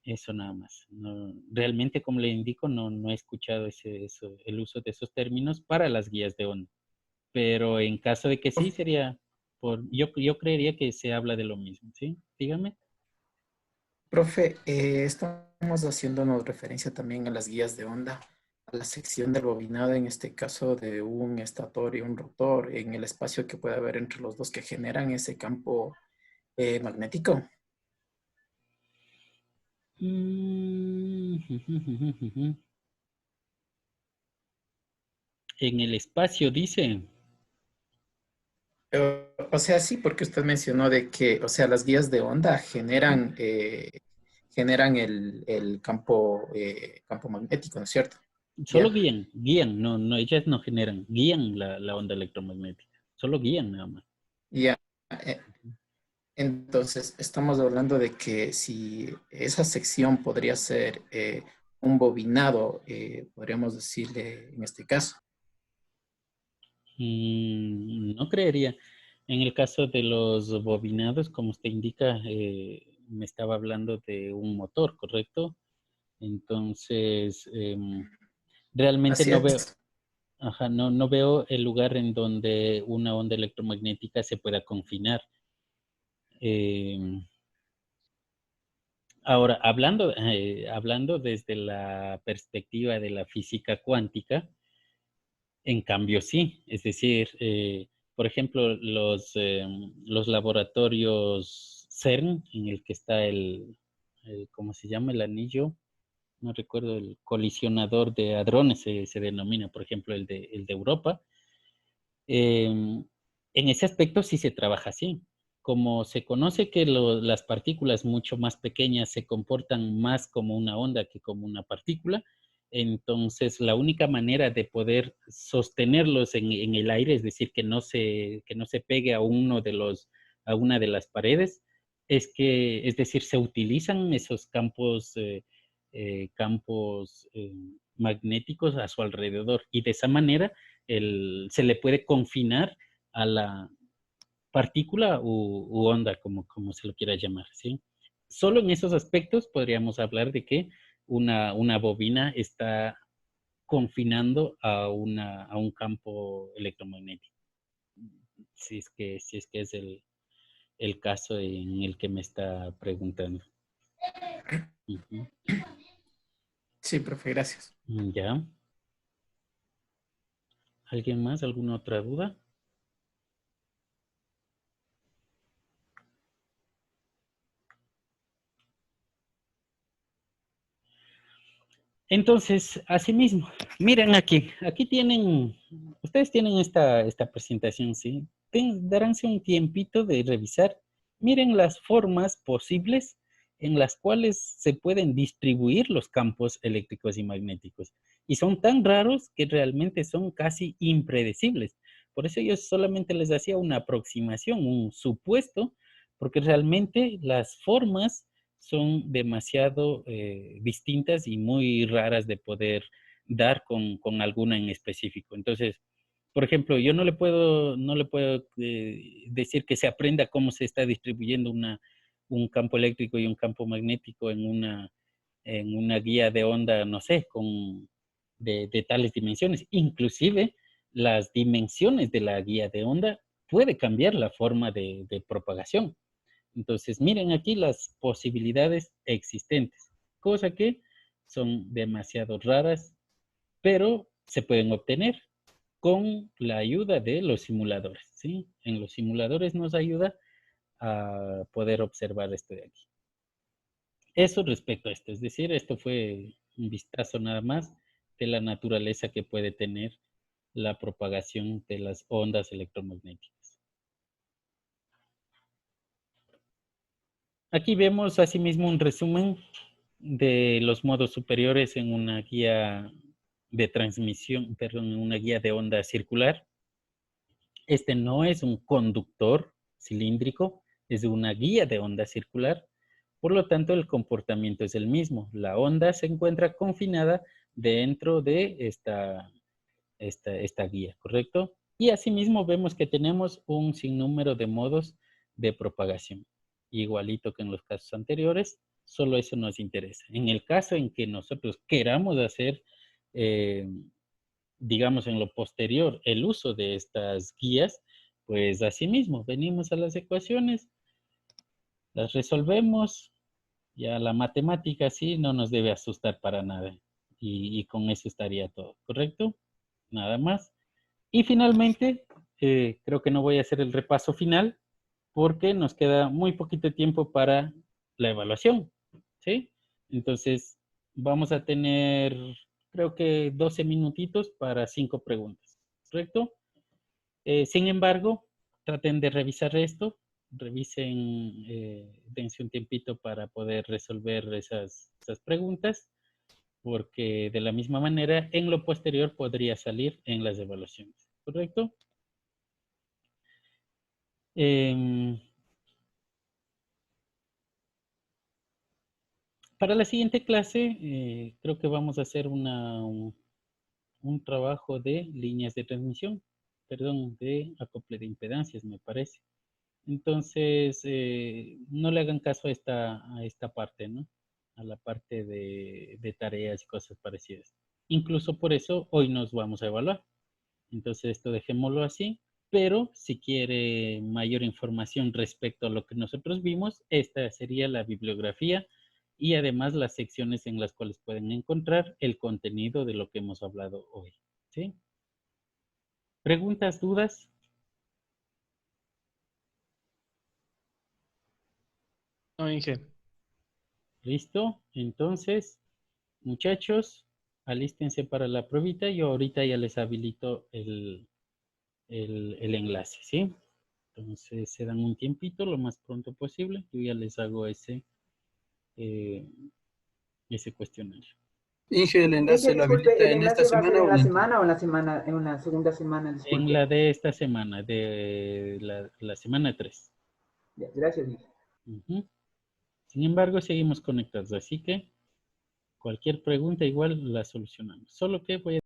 Eso nada más. No, realmente, como le indico, no he escuchado el uso de esos términos para las guías de onda. Pero en caso de que sí, sería yo creería que se habla de lo mismo, ¿sí? Dígame. Profe, estamos haciéndonos referencia también a las guías de onda, a la sección del bobinado, en este caso de un estator y un rotor, en el espacio que puede haber entre los dos que generan ese campo magnético. En el espacio, dice. O sea, sí, porque usted mencionó de que, o sea, las guías de onda generan el campo magnético, ¿no es cierto? Solo Ya, guían, no, ellas no generan, guían la onda electromagnética. Solo guían nada más. ya. eh, Entonces, estamos hablando de que si esa sección podría ser un bobinado, podríamos decirle en este caso. No creería. En el caso de los bobinados, como usted indica, me estaba hablando de un motor, ¿correcto? Entonces, realmente Así no veo, es. ajá, no veo el lugar en donde una onda electromagnética se pueda confinar. Ahora, hablando desde la perspectiva de la física cuántica, en cambio sí, es decir, por ejemplo, los laboratorios CERN, en el que está ¿cómo se llama? El anillo, no recuerdo, el colisionador de hadrones se denomina, por ejemplo, el de Europa. En ese aspecto sí se trabaja así. Como se conoce que las partículas mucho más pequeñas se comportan más como una onda que como una partícula, entonces la única manera de poder sostenerlos en el aire, es decir, que no se pegue a a una de las paredes, es decir, se utilizan esos campos magnéticos a su alrededor y de esa manera se le puede confinar a la partícula u onda, como se lo quiera llamar, ¿sí? Solo en esos aspectos podríamos hablar de que una bobina está confinando a un campo electromagnético. Si es que es el caso en el que me está preguntando. Uh-huh. Sí, profe, gracias. ¿Ya? ¿Alguien más? ¿Alguna otra duda? Entonces, asimismo, miren aquí tienen, ustedes tienen esta presentación, ¿sí? Daránse un tiempito de revisar. Miren las formas posibles en las cuales se pueden distribuir los campos eléctricos y magnéticos. Y son tan raros que realmente son casi impredecibles. Por eso yo solamente les hacía una aproximación, un supuesto, porque realmente las formas son demasiado distintas y muy raras de poder dar con alguna en específico. Entonces, por ejemplo, yo no le puedo decir que se aprenda cómo se está distribuyendo un campo eléctrico y un campo magnético en una guía de onda, no sé, de tales dimensiones. Inclusive, las dimensiones de la guía de onda puede cambiar la forma de propagación. Entonces, miren aquí las posibilidades existentes, cosa que son demasiado raras, pero se pueden obtener con la ayuda de los simuladores, ¿sí? En los simuladores nos ayuda a poder observar esto de aquí. Eso respecto a esto, es decir, esto fue un vistazo nada más de la naturaleza que puede tener la propagación de las ondas electromagnéticas. Aquí vemos asimismo un resumen de los modos superiores en una guía de transmisión, perdón, en una guía de onda circular. Este no es un conductor cilíndrico, es una guía de onda circular. Por lo tanto, el comportamiento es el mismo. La onda se encuentra confinada dentro de esta guía, ¿correcto? Y asimismo vemos que tenemos un sinnúmero de modos de propagación. Igualito que en los casos anteriores, solo eso nos interesa. En el caso en que nosotros queramos hacer, digamos en lo posterior, el uso de estas guías, pues asimismo, venimos a las ecuaciones, las resolvemos, ya la matemática sí no nos debe asustar para nada. Y con eso estaría todo, ¿correcto? Nada más. Y finalmente, creo que no voy a hacer el repaso final porque nos queda muy poquito tiempo para la evaluación, ¿sí? Entonces, vamos a tener, creo que 12 minutitos para 5 preguntas, ¿correcto? Sin embargo, traten de revisar esto, revisen, dense un tiempito para poder resolver esas preguntas, porque de la misma manera, en lo posterior podría salir en las evaluaciones, ¿correcto? Para la siguiente clase, creo que vamos a hacer un trabajo de líneas de transmisión, perdón, de acople de impedancias, me parece. Entonces, no le hagan caso a esta parte, ¿no? A la parte de tareas y cosas parecidas. Incluso por eso hoy nos vamos a evaluar. Entonces, esto dejémoslo así. Pero si quiere mayor información respecto a lo que nosotros vimos, esta sería la bibliografía y además las secciones en las cuales pueden encontrar el contenido de lo que hemos hablado hoy. ¿Sí? ¿Preguntas, dudas? No, Inge. ¿Listo? Entonces, muchachos, alístense para la pruebita. Yo ahorita ya les habilito el enlace, ¿sí? Entonces, se dan un tiempito lo más pronto posible. Yo ya les hago ese cuestionario. Inge, ¿el enlace lo Disculpe, habilita ¿el en esta enlace va a ser semana en o la en semana o en la segunda semana? En Disculpe. la de esta semana, de la semana 3. Ya, gracias, Miguel. Sin embargo, seguimos conectados, así que cualquier pregunta igual la solucionamos. Solo que voy a